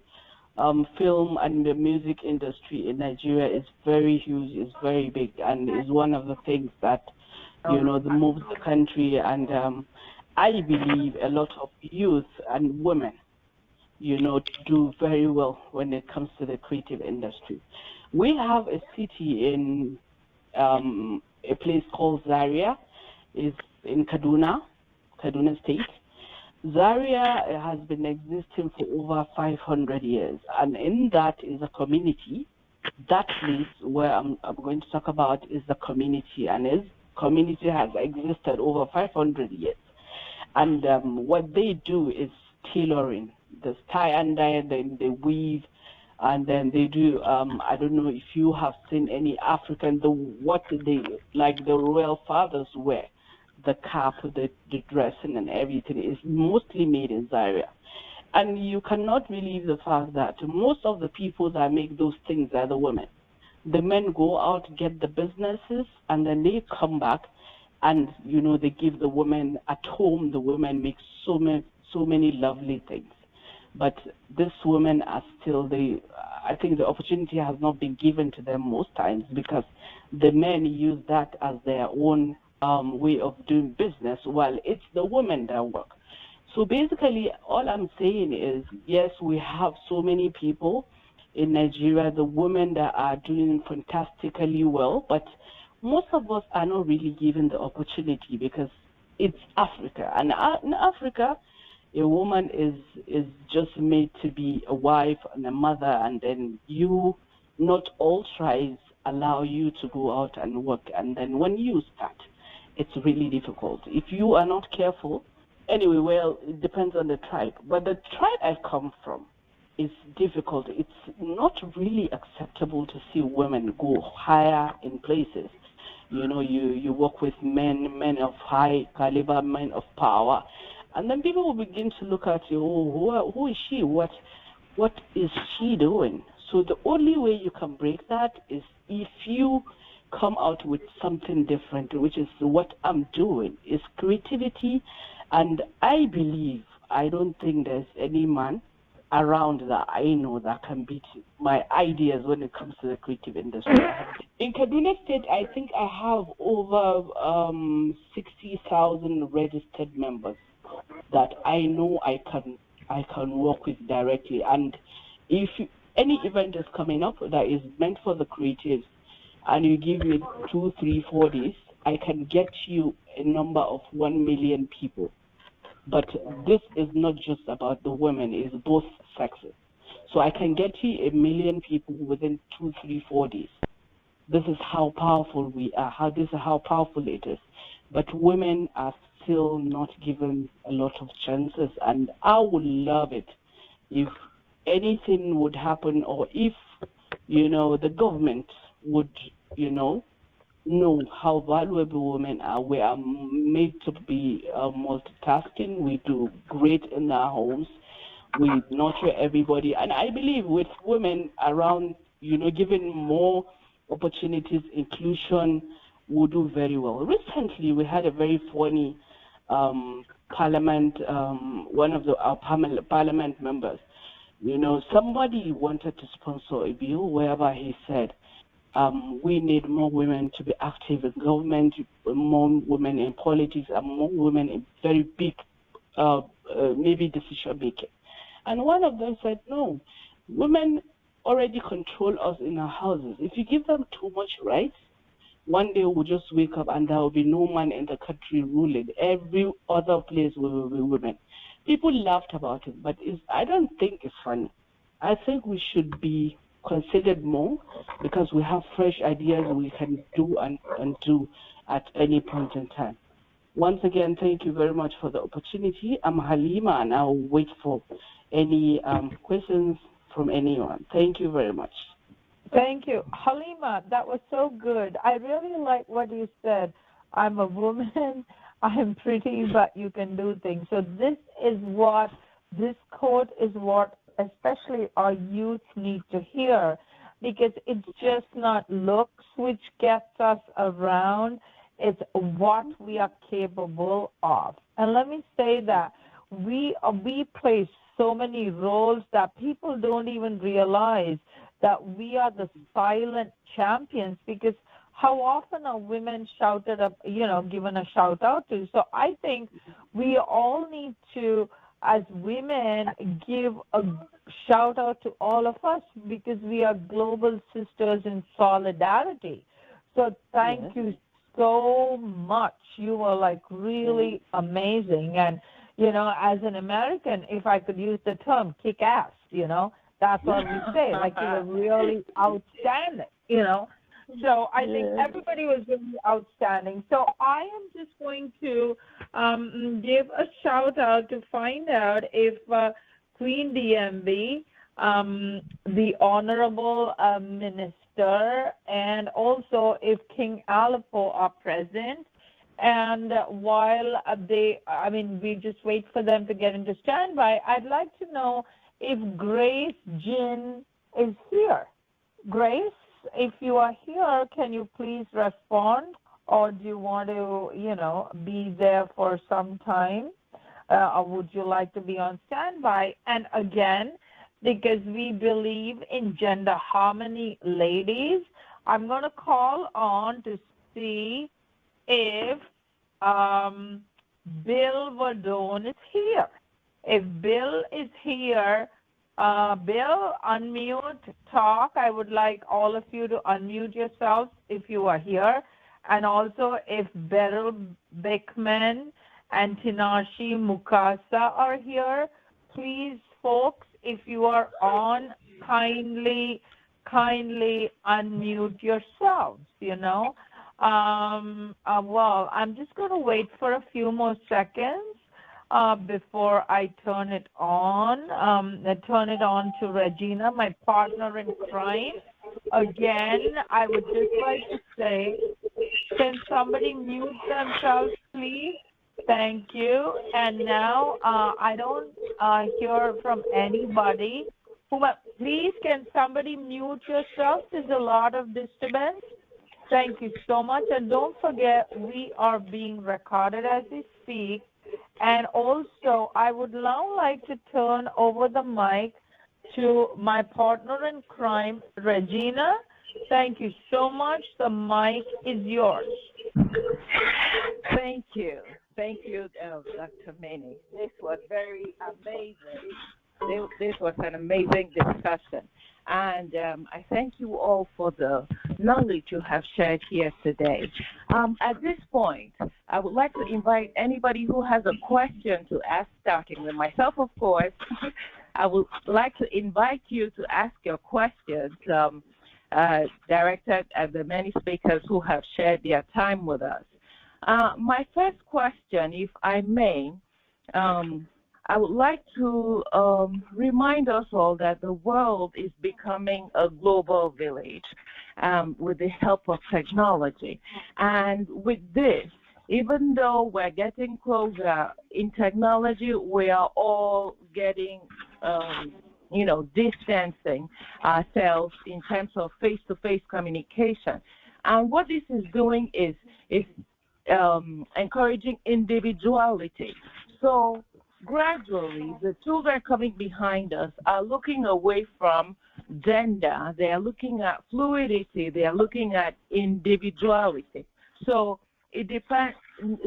film and the music industry in Nigeria. Is very huge, it's very big, and is one of the things that, that moves the country. And I believe a lot of youth and women, do very well when it comes to the creative industry. We have a city in a place called Zaria, is in Kaduna State. Zaria has been existing for over 500 years, and in that is a community. That place where I'm going to talk about is the community, and its community has existed over 500 years. And what they do is tailoring, the tie and dye, then they weave, and then they do, I don't know if you have seen any African, what they, like the royal fathers wear, the cap, the dressing and everything is mostly made in Zaria. And you cannot believe the fact that most of the people that make those things are the women. The men go out, get the businesses, and then they come back and, they give the women at home. The women make so many lovely things. But these women are still, I think the opportunity has not been given to them most times because the men use that as their own way of doing business, while it's the women that work. So basically, all I'm saying is, yes, we have so many people in Nigeria, the women that are doing fantastically well, but most of us are not really given the opportunity because it's Africa. And in Africa, a woman is just made to be a wife and a mother, and then not all tribes allow you to go out and work. And then when you start, it's really difficult. If you are not careful, anyway, well, it depends on the tribe. But the tribe I come from is difficult. It's not really acceptable to see women go higher in places you work with men of high caliber, men of power, and then people will begin to look at you. Oh, who is she? What is she doing? So the only way you can break that is if you come out with something different, which is what I'm doing, is creativity. And I don't think there's any man around that I know that can beat my ideas when it comes to the creative industry. In Kaduna State, I think I have over 60,000 registered members that I know I can work with directly. And if any event is coming up that is meant for the creatives, and you give me 2, 3, 4 days, I can get you a number of 1 million people. But this is not just about the women, it's both sexes. So I can get you 1 million people within 2, 3, 4 days. This is how powerful we are, this is how powerful it is. But women are still not given a lot of chances, and I would love it if anything would happen, or if, the government would, know how valuable women are. We are made to be multitasking. We do great in our homes. We nurture everybody. And I believe with women around, giving more opportunities, inclusion, will do very well. Recently, we had a very funny parliament, one of our parliament members, somebody wanted to sponsor a bill whereby he said, we need more women to be active in government, more women in politics, and more women in very big, maybe decision making. And one of them said, no, women already control us in our houses. If you give them too much rights, one day we'll just wake up and there will be no man in the country ruling. Every other place will be women. People laughed about it, but I don't think it's funny. I think we should be considered more, because we have fresh ideas we can do and do at any point in time. Once again, thank you very much for the opportunity. I'm Halima, and I'll wait for any questions from anyone. Thank you very much. Thank you. Halima, that was so good. I really like what you said. I'm a woman, I'm pretty, but you can do things. So this quote is what especially our youth need to hear, because it's just not looks which gets us around, it's what we are capable of. And let me say that we play so many roles that people don't even realize that we are the silent champions, because how often are women shouted up, given a shout out to? So I think we all need to, as women, give a shout out to all of us, because we are global sisters in solidarity. So thank you so much. You were really amazing. And, as an American, if I could use the term kick ass, that's what we say. You were really outstanding, So I think everybody was really outstanding. So I am just going to give a shout out to find out if Queen DMB, the Honorable Minister, and also if King Aleppo are present. And while we just wait for them to get into standby, I'd like to know if Grace Jin is here. Grace, if you are here, can you please respond, or do you want to, be there for some time, or would you like to be on standby? And again, because we believe in gender harmony, ladies, I'm going to call on to see if Bill Verdone is here. If Bill is here, Bill, unmute, talk. I would like all of you to unmute yourselves if you are here. And also if Beryl Beckman and Tinashe Mukasa are here, please, folks, if you are on, kindly unmute yourselves, Well, I'm just going to wait for a few more seconds before I turn it on. To Regina, my partner in crime. Again, I would just like to say Can somebody mute themselves, please? Thank you. And now I don't hear from anybody. Please, can somebody mute yourself? There's a lot of disturbance. Thank you so much. And don't forget, we are being recorded as we speak. And also, I would now like to turn over the mic to my partner in crime, Regina. Thank you so much. The mic is yours. Thank you. Thank you, Dr. Maney. This was very amazing. This was an amazing discussion. And I thank you all for the knowledge you have shared here today. At this point, I would like to invite anybody who has a question to ask, starting with myself, of course. I would like to invite you to ask your questions directed at the many speakers who have shared their time with us. My first question, if I may, I would like to remind us all that the world is becoming a global village with the help of technology. And with this, even though we're getting closer in technology, we are all getting, distancing ourselves in terms of face-to-face communication. And what this is doing is encouraging individuality. So gradually, the children coming behind us are looking away from gender. They are looking at fluidity. They are looking at individuality. So it depends.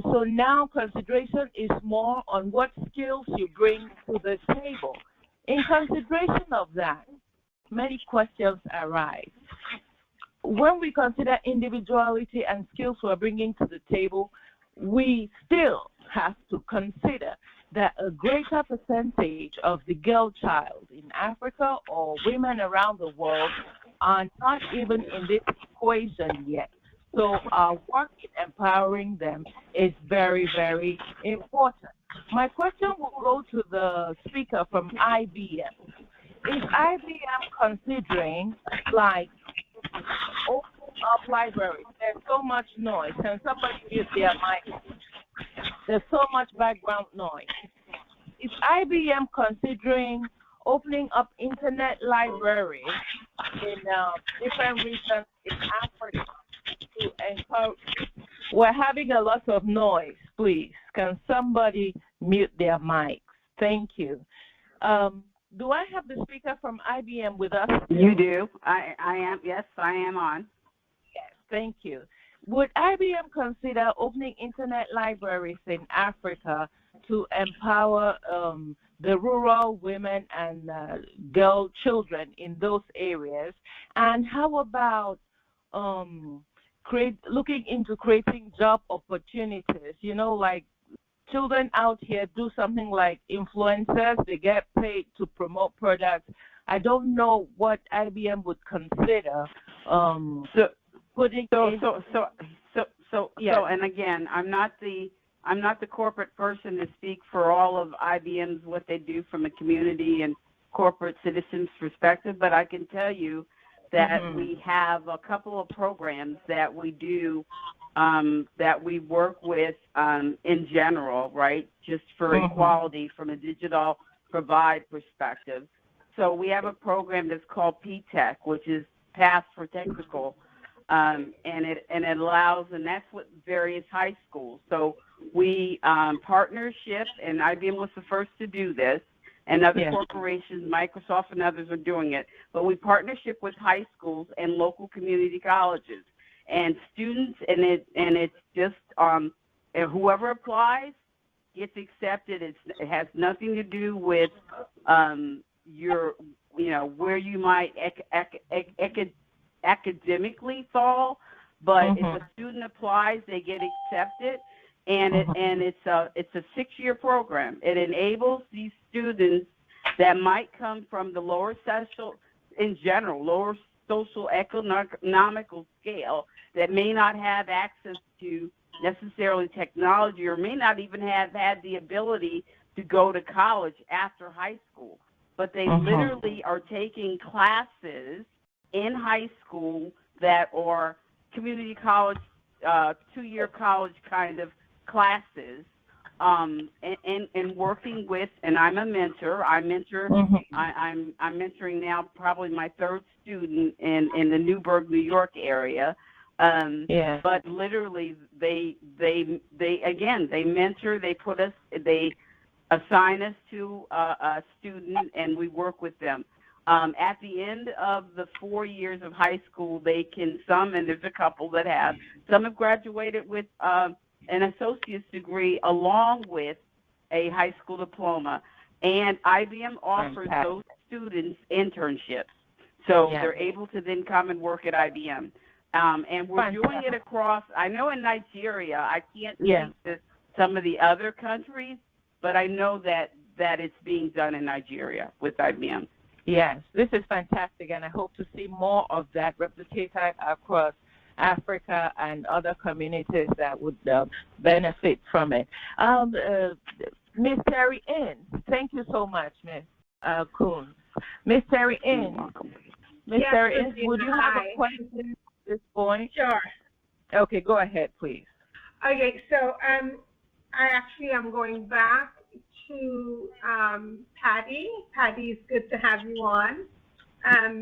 So now consideration is more on what skills you bring to the table. In consideration of that, many questions arise. When we consider individuality and skills we're bringing to the table, we still have to consider that a greater percentage of the girl child in Africa or women around the world are not even in this equation yet. So our work in empowering them is very, very important. My question will go to the speaker from IBM. Is IBM considering, like, opening up libraries? There's so much noise. Can somebody mute their mic? There's so much background noise. Is IBM considering opening up internet libraries in different regions in Africa to encourage? We're having a lot of noise, please. Can somebody mute their mics? Thank you. Do I have the speaker from IBM with us? You do. I am. Yes, I am on. Yes, thank you. Would IBM consider opening internet libraries in Africa to empower the rural women and girl children in those areas? And how about looking into creating job opportunities? You know, like children out here do something like influencers. They get paid to promote products. I don't know what IBM would consider putting. So, and again, I'm not the corporate person to speak for all of IBM's what they do from a community and corporate citizens perspective, but I can tell you that we have a couple of programs that we do that we work with in general, right, just for equality from a digital provide perspective. So we have a program that's called PTech, which is Path for Technical, and it allows, and that's with various high schools. So we partnership, and IBM was the first to do this, and other corporations, Microsoft and others are doing it, but we partnership with high schools and local community colleges and students, and it's just and whoever applies gets accepted. It has nothing to do with your, where you might academically fall, but if a student applies, they get accepted, and it's a 6-year program. It enables these students that might come from the lower social economical scale that may not have access to necessarily technology or may not even have had the ability to go to college after high school, but they literally are taking classes in high school that are community college 2-year college kind of classes, and working with, and I'm a mentor. I'm mentoring now probably my 3rd student in the Newburgh, New York area. But literally they mentor, they assign us to a student, and we work with them. At the end of the 4 years of high school, they can, and there's a couple that have, some have graduated with an associate's degree along with a high school diploma. And IBM offers those students internships. So they're able to then come and work at IBM. And we're doing it across, I know in Nigeria, I can't speak to some of the other countries, but I know that it's being done in Nigeria with IBM. Yes, this is fantastic, and I hope to see more of that replicated across Africa and other communities that would benefit from it. Ms. Terry Inn, thank you so much, Ms. Kuhn. Ms. Terry Inn, Ms. Terry Inn, would you have a question at this point? Sure. Okay, go ahead, please. Okay, so I actually am going back to Patty. Patty, it's good to have you on.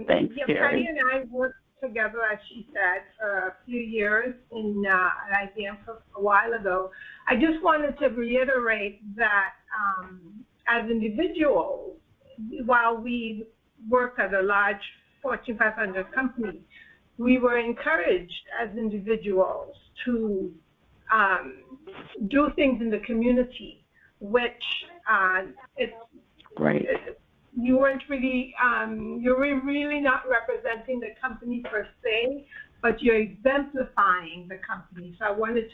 Thanks, yeah, Terry. Patty and I worked together, as she said, for a few years at IBM a while ago. I just wanted to reiterate that as individuals, while we work at a large Fortune 500 company, we were encouraged as individuals to do things in the community, which it's Right. You weren't really, you were really not representing the company per se, but you're exemplifying the company. So I wanted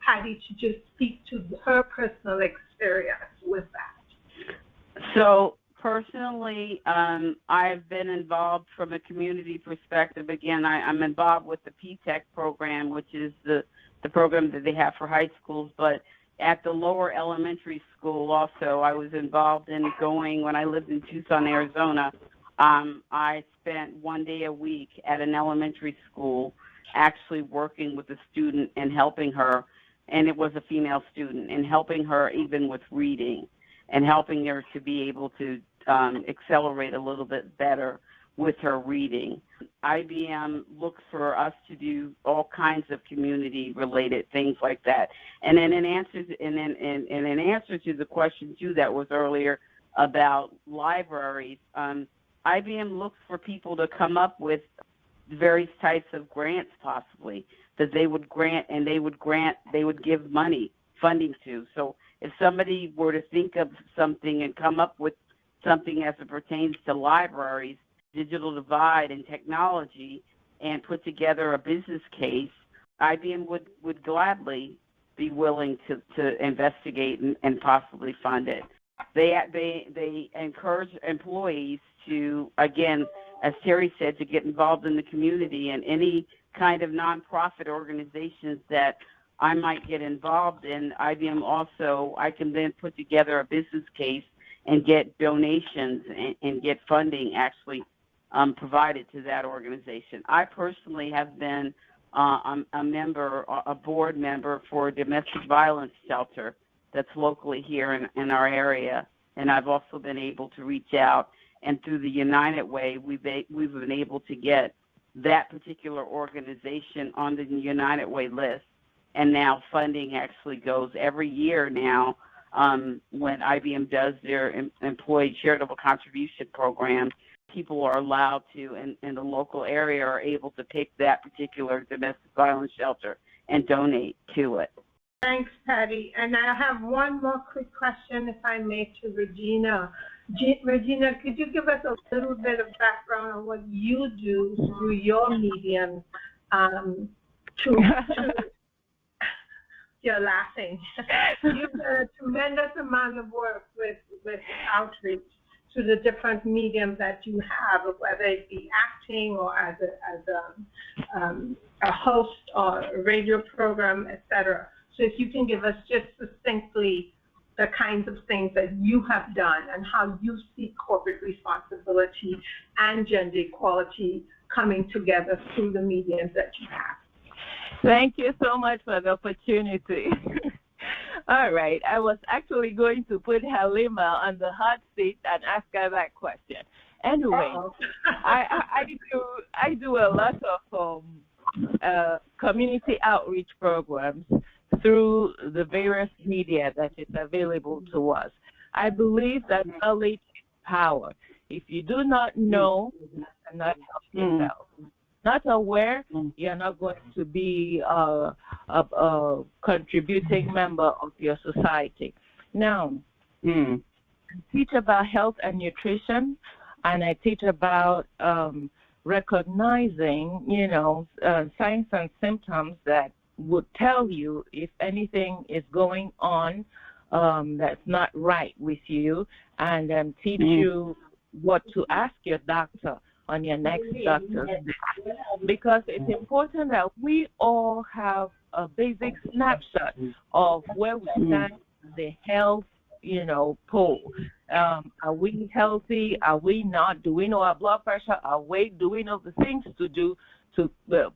Patty to just speak to her personal experience with that. So personally, I've been involved from a community perspective. Again, I'm involved with the PTEC program, which is the program that they have for high schools, but at the lower elementary school also, I was involved in going, when I lived in Tucson, Arizona, I spent 1 day a week at an elementary school actually working with a student and helping her, and it was a female student, and helping her even with reading and helping her to be able to accelerate a little bit better with her reading. IBM looks for us to do all kinds of community-related things like that. And then in answer to the question too that was earlier about libraries, IBM looks for people to come up with various types of grants, possibly that they would grant, and they would give funding to. So if somebody were to think of something and come up with something as it pertains to libraries, digital divide and technology, and put together a business case, IBM would gladly be willing to investigate and possibly fund it. They encourage employees to, again, as Terry said, to get involved in the community and any kind of nonprofit organizations that I might get involved in. IBM also, I can then put together a business case and get donations and get funding actually provided to that organization. I personally have been a board member for a domestic violence shelter that's locally here in our area, and I've also been able to reach out, and through the United Way, we've been able to get that particular organization on the United Way list, and now funding actually goes every year now when IBM does their employee charitable contribution program. People are allowed to, in the local area, are able to pick that particular domestic violence shelter and donate to it. Thanks, Patty. And I have one more quick question, if I may, to Regina. Regina, could you give us a little bit of background on what you do through your medium you're laughing. You've done a tremendous amount of work with outreach to the different mediums that you have, whether it be acting or as a host or a radio program, etc. So if you can give us just succinctly the kinds of things that you have done and how you see corporate responsibility and gender equality coming together through the mediums that you have. Thank you so much for the opportunity. All right. I was actually going to put Halima on the hot seat and ask her that question. Anyway, I do a lot of community outreach programs through the various media that is available to us. I believe that knowledge is power. If you do not know, you cannot help yourself. Not aware, you're not going to be a contributing member of your society. Now, I teach about health and nutrition, and I teach about recognizing, signs and symptoms that would tell you if anything is going on that's not right with you, and teach you what to ask your doctor on your next doctor's visit. Because it's important that we all have a basic snapshot of where we stand in the health, poll. Are we healthy? Are we not? Do we know our blood pressure? Our weight? Do we know the things to do to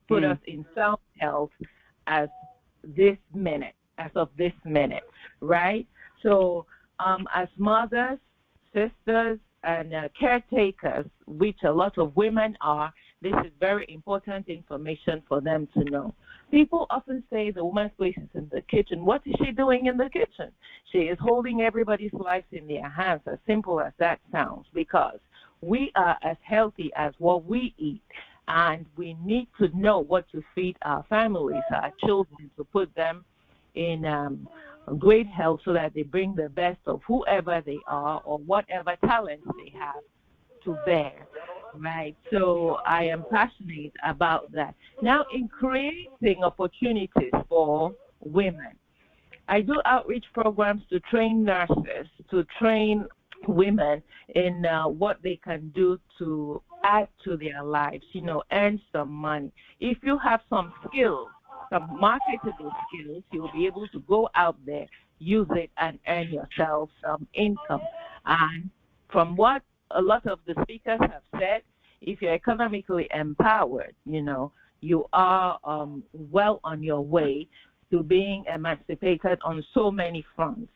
put us in sound health as of this minute, right? So as mothers, sisters, and caretakers, which a lot of women are, this is very important information for them to know. People often say the woman's place is in the kitchen. What is she doing in the kitchen? She is holding everybody's lives in their hands, as simple as that sounds, because we are as healthy as what we eat, and we need to know what to feed our families, our children, to put them in great health so that they bring the best of whoever they are or whatever talents they have to bear, right? So I am passionate about that. Now, in creating opportunities for women, I do outreach programs to train nurses, to train women in what they can do to add to their lives, earn some money. If you have some skills, some marketable skills, you'll be able to go out there, use it, and earn yourself some income. And from what a lot of the speakers have said, if you're economically empowered, you are well on your way to being emancipated on so many fronts.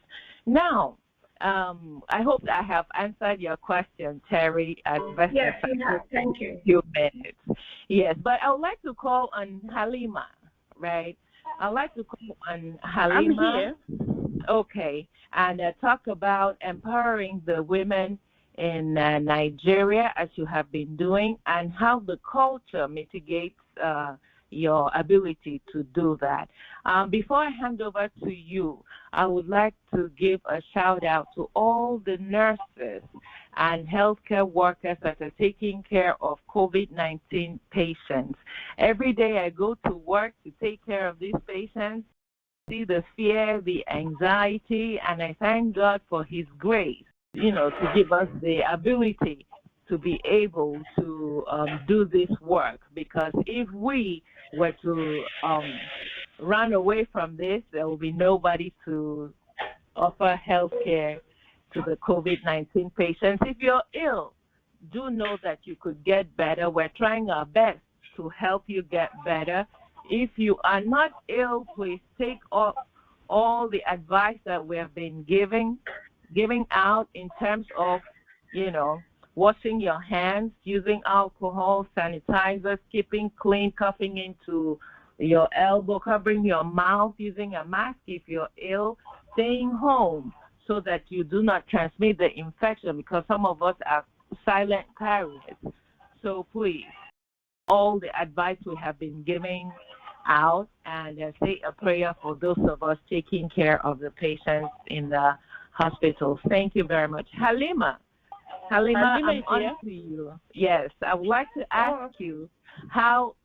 Now, I hope I have answered your question, Terry, as best yes, as you have. Thank you. Few minutes. Yes, but I would like to call on Halima. Right, I'd like to call on Halima. I'm here. Okay, and talk about empowering the women in Nigeria, as you have been doing, and how the culture mitigates your ability to do that. Before I hand over to you, I would like to give a shout out to all the nurses and healthcare workers that are taking care of COVID-19 patients. Every day I go to work to take care of these patients, see the fear, the anxiety, and I thank God for His grace, to give us the ability to be able to do this work. Because if we were to run away from this, there will be nobody to offer health care to the COVID-19 patients. If you're ill, do know that you could get better. We're trying our best to help you get better. If you are not ill, please take up all the advice that we have been giving out in terms of, washing your hands, using alcohol, sanitizers, keeping clean, coughing into your elbow, covering your mouth, using a mask if you're ill, staying home so that you do not transmit the infection, because some of us are silent carriers. So please, all the advice we have been giving out, and say a prayer for those of us taking care of the patients in the hospitals. Thank you very much. Halima, I'm on to you. Yes, I would like to ask you how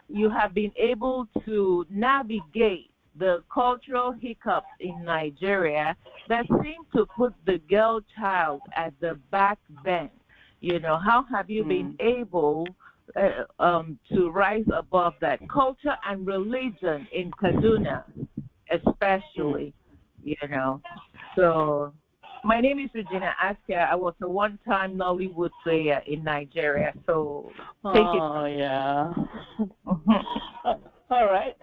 you have been able to navigate the cultural hiccups in Nigeria that seem to put the girl child at the back bench. How have you been able to rise above that? Culture and religion in Kaduna, especially, So, my name is Regina Asker. I was a one-time Nollywood player in Nigeria. So, take it. Oh, yeah. All right.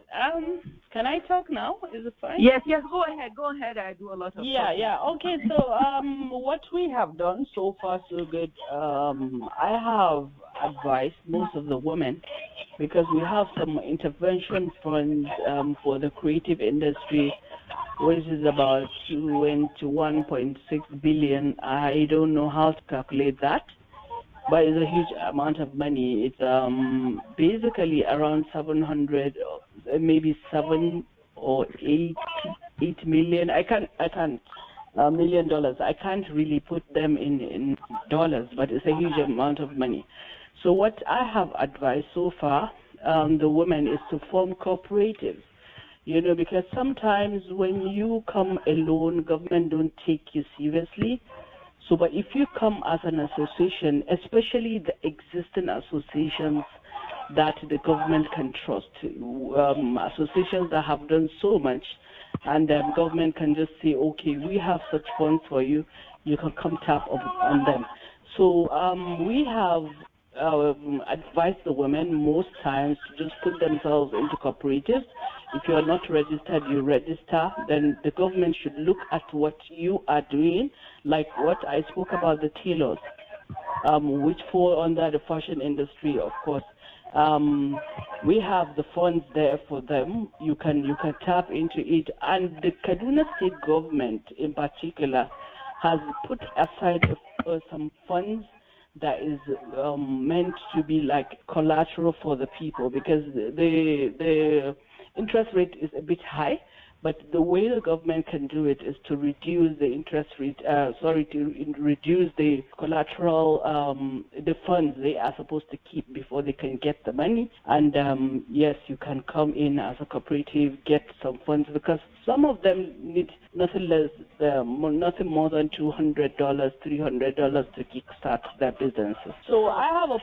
Can I talk now? Is it fine? Yes, go ahead. I do a lot of talking. Okay, so what we have done so far so good. I have advised most of the women because we have some intervention funds for the creative industry, which is about 1.6 billion. I don't know how to calculate that, but it's a huge amount of money. It's basically around 700, maybe 7 or 8 million. I can't $1 million. I can't really put them in dollars, but it's a huge amount of money. So what I have advised so far the women is to form cooperatives. You know, because sometimes when you come alone, government don't take you seriously. So, but if you come as an association, especially the existing associations that the government can trust, associations that have done so much, and the government can just say, okay, we have such funds for you, you can come tap on them. So we have advised the women most times to just put themselves into cooperatives. If you are not registered, you register. Then the government should look at what you are doing, like what I spoke about the tailors, which fall under the fashion industry, of course. We have the funds there for them. You can tap into it. And the Kaduna State government, in particular, has put aside some funds that is meant to be like collateral for the people, because the interest rate is a bit high, but the way the government can do it is to reduce the interest rate, to reduce the collateral, the funds they are supposed to keep before they can get the money. And yes, you can come in as a cooperative, get some funds, because some of them need nothing more than $200, $300 to kickstart their businesses. So I have a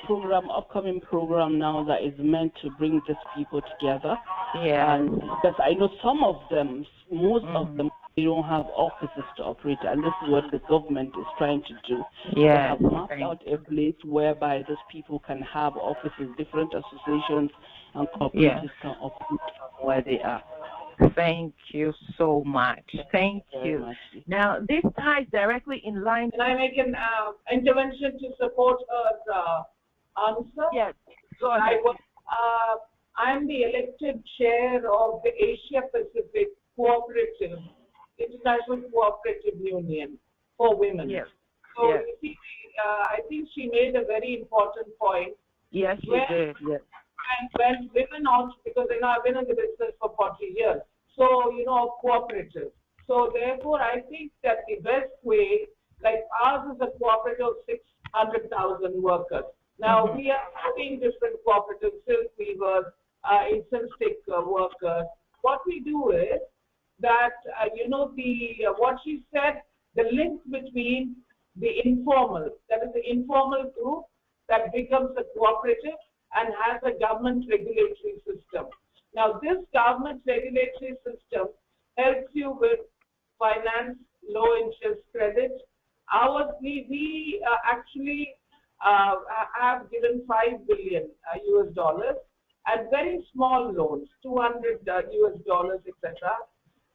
upcoming program now that is meant to bring these people together. Yeah. And because I know some of them, most of them, they don't have offices to operate, and this is what the government is trying to do. They have mapped out a place whereby those people can have offices, different associations and cooperatives can operate where they are. Thank you so much. Thank you. Now, this ties directly in line. Can I make an intervention to support her answer? Yes, go ahead. I'm the elected chair of the Asia Pacific Cooperative, International Cooperative Union for Women. Yes. So, yes. You see, I think she made a very important point. Yes, she did. Yes. And when women also, because I've been in the business for 40 years, so, cooperative. So, therefore, I think that the best way, like ours is a cooperative of 600,000 workers. Now, we are 14 different cooperatives, silk weavers, stick workers. What we do is that, what she said, the link between the informal, that is the informal group that becomes a cooperative and has a government regulatory system. Now, this government regulatory system helps you with finance, low interest credit. We actually have given $5 billion US dollars and very small loans, $200 US dollars, etc.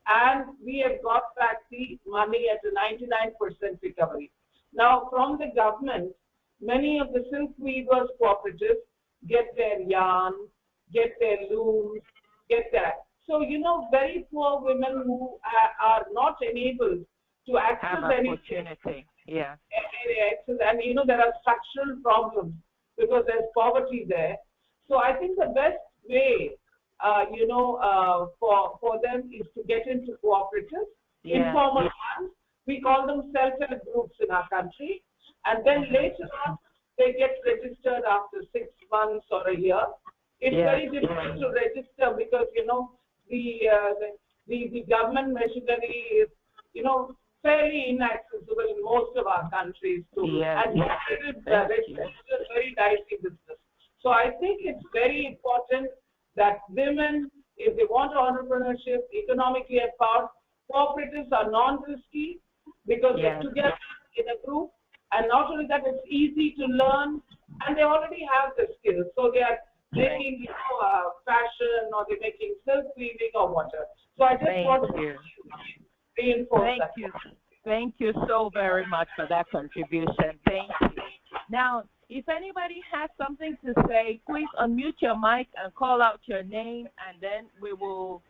And we have got back the money at a 99% recovery. Now, from the government, many of the silk weavers cooperatives get their yarn, get their looms, get that. So, very poor women who are not enabled to access any opportunity. Yeah. And, there are structural problems because there's poverty there. So I think the best way, for them is to get into cooperatives, informal ones. We call them self-help groups in our country. And then later on, they get registered after 6 months or a year. It's very difficult to register because, the government machinery is, fairly inaccessible in most of our countries too. And it's a very dicey business. So I think it's very important that women, if they want entrepreneurship, economically empowered, cooperatives are non-risky because they're together in a group. And not only that, it's easy to learn, and they already have the skills. So they are making fashion, or they're making silk weaving or whatever. So I just want to reinforce that. Thank you so very much for that contribution. Thank you. Now, if anybody has something to say, please unmute your mic and call out your name, and then we will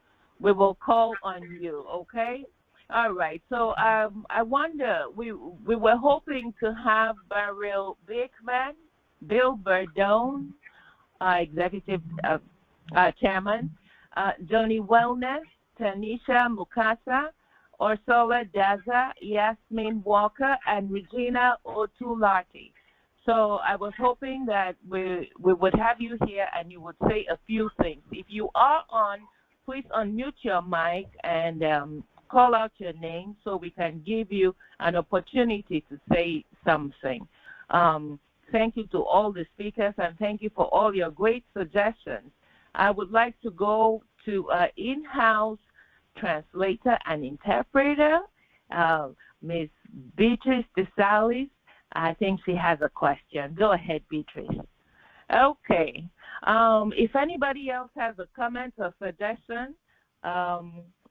call on you, okay? All right. So I wonder, we were hoping to have Beryl Bickman, Bill Verdone, Executive Chairman, Johnny Wellness, Tanisha Mukasa, Ursula Daza, Yasmin Walker, and Regina Otulati. So I was hoping that we would have you here and you would say a few things. If you are on, please unmute your mic and call out your name so we can give you an opportunity to say something. Thank you to all the speakers, and thank you for all your great suggestions. I would like to go to in-house translator and interpreter, Ms. Beatrice DeSalis. I think she has a question. Go ahead, Beatrice. Okay. If anybody else has a comment or suggestion,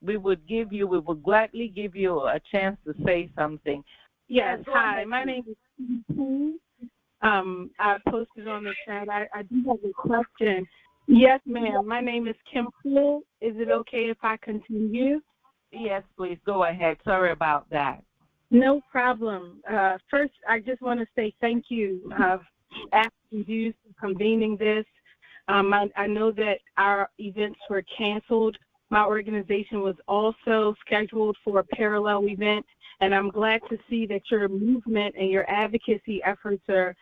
we would gladly give you a chance to say something. Yes, hi. My name is I posted on the chat. I do have a question. Yes, ma'am. My name is Kim Poole. Is it okay if I continue? Yes, please. Go ahead. Sorry about that. No problem. First, I just want to say thank you, asking you for convening this. I know that our events were canceled. My organization was also scheduled for a parallel event, and I'm glad to see that your movement and your advocacy efforts are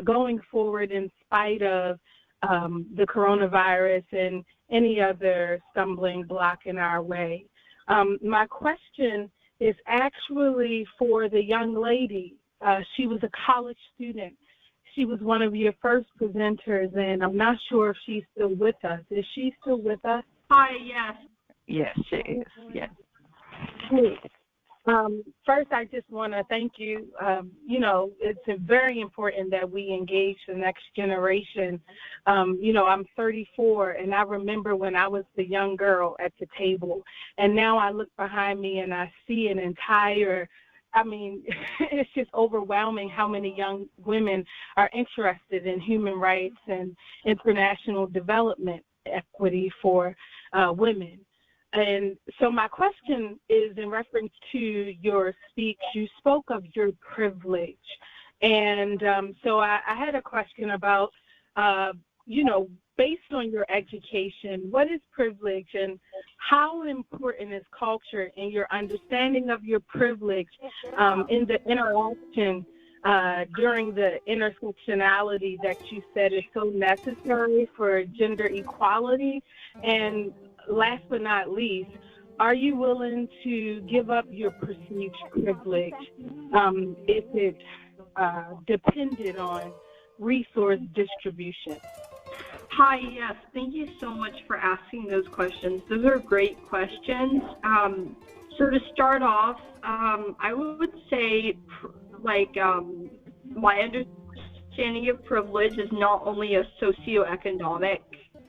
going forward in spite of the coronavirus and any other stumbling block in our way. My question is actually for the young lady. She was a college student. She was one of your first presenters, and I'm not sure if she's still with us. Is she still with us? Hi, yes. Yes, she is. Yes. Great. First, I just want to thank you. It's very important that we engage the next generation. I'm 34, and I remember when I was the young girl at the table, and now I look behind me and I see an entire, it's just overwhelming how many young women are interested in human rights and international development equity for women. And so my question is in reference to your speech. You spoke of your privilege. And so I had a question about, based on your education, what is privilege and how important is culture in your understanding of your privilege in the interaction during the intersectionality that you said is so necessary for gender equality? And last but not least, are you willing to give up your perceived privilege if it depended on resource distribution? Hi, yes. Thank you so much for asking those questions. Those are great questions. So to start off, I would say, my understanding of privilege is not only a socioeconomic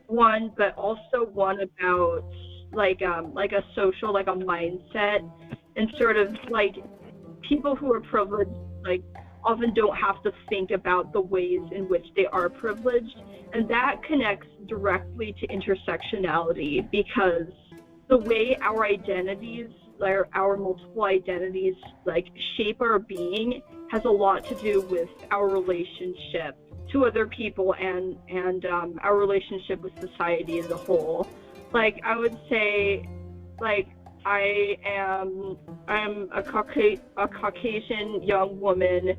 one, but also one about a social, a mindset, and sort of people who are privileged often don't have to think about the ways in which they are privileged, and that connects directly to intersectionality, because the way our identities, our multiple identities, shape our being has a lot to do with our relationship to other people and our relationship with society as a whole. I would say, I'm a Caucasian young woman,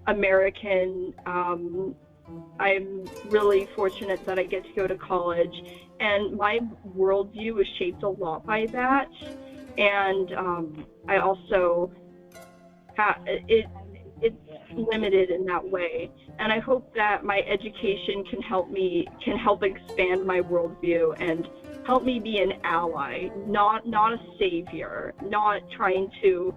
American. I'm really fortunate that I get to go to college, and my worldview is shaped a lot by that. And I also it's limited in that way. And I hope that my education can help expand my worldview and help me be an ally, not a savior, not trying to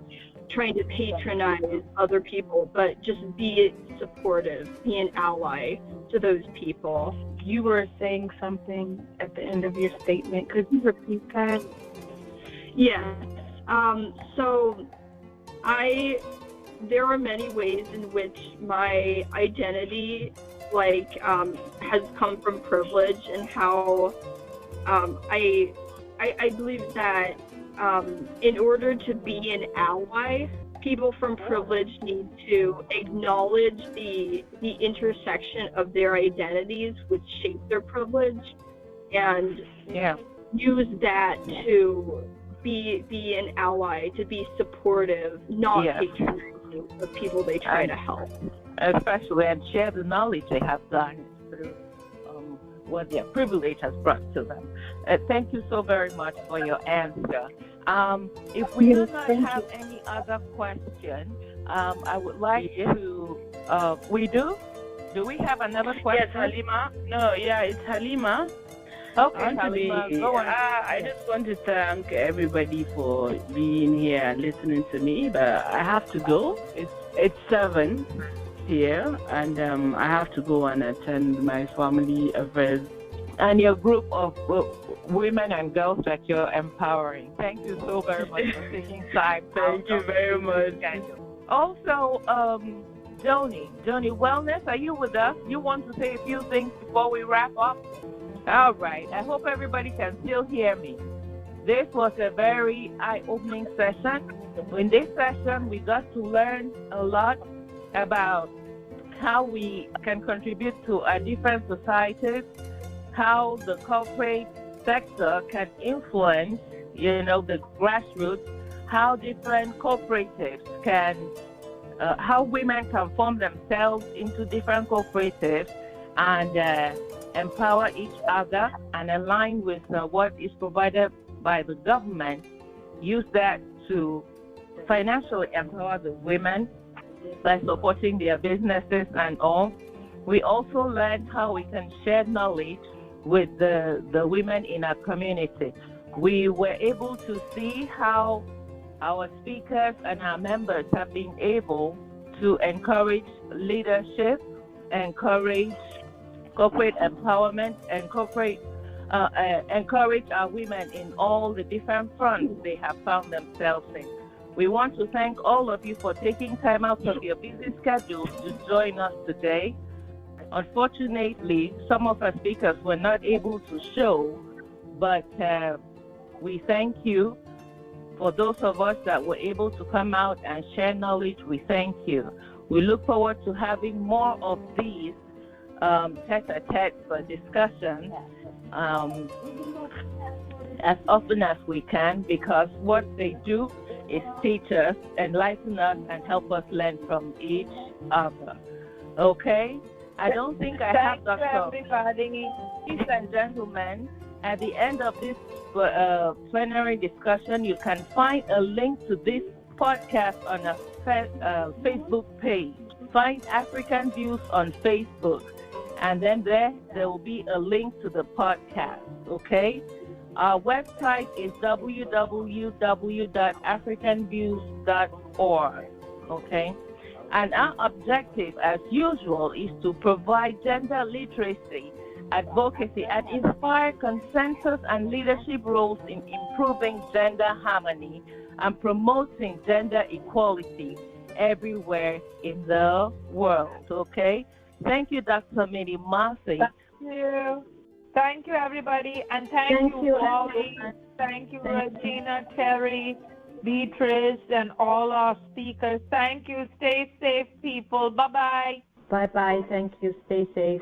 trying to patronize other people, but just be supportive, be an ally to those people. You were saying something at the end of your statement. Could you repeat that? Yes. So there are many ways in which my identity has come from privilege, and how I believe that in order to be an ally, people from privilege need to acknowledge the intersection of their identities which shape their privilege, and use that to be an ally, to be supportive, not patronizing the people they try to help. Especially, and share the knowledge they have garnered through what their privilege has brought to them. Thank you so very much for your answer. If we do not have any other question, I would like to, we do? Do we have another question? Yes, Halima. No, yeah, it's Halima. Okay, Halima, go on. I just want to thank everybody for being here and listening to me, but I have to go. It's 7 here, and I have to go and attend my family affairs. And your group of women and girls that you're empowering. Thank you so very much for taking time. Thank you very much. Also, Joni Wellness, are you with us? You want to say a few things before we wrap up? All right. I hope everybody can still hear me. This was a very eye-opening session. In this session, we got to learn a lot about how we can contribute to our different societies, how the corporate sector can influence, the grassroots, how different cooperatives can, how women can form themselves into different cooperatives and empower each other and align with what is provided by the government, use that to financially empower the women by supporting their businesses and all. We also learned how we can share knowledge with the women in our community. We were able to see how our speakers and our members have been able to encourage leadership, encourage corporate empowerment, and encourage our women in all the different fronts they have found themselves in. We want to thank all of you for taking time out of your busy schedules to join us today. Unfortunately, some of our speakers were not able to show, but we thank you. For those of us that were able to come out and share knowledge, we thank you. We look forward to having more of these tete-a-tete discussions as often as we can, because what they do is teach us, enlighten us, and help us learn from each other. Okay? I don't think I have Dr. everybody. Ladies and gentlemen, at the end of this plenary discussion, you can find a link to this podcast on a Facebook page. Find African Views on Facebook, and then there will be a link to the podcast, okay? Our website is www.africanviews.org, okay? And our objective, as usual, is to provide gender literacy, advocacy, and inspire consensus and leadership roles in improving gender harmony and promoting gender equality everywhere in the world, okay? Thank you, Dr. Minnie Marcy. Thank you. Thank you, everybody, and thank you, Wally. Thank you, Regina, Terry, Beatrice, and all our speakers. Thank you. Stay safe, people. Bye-bye. Bye-bye. Thank you. Stay safe.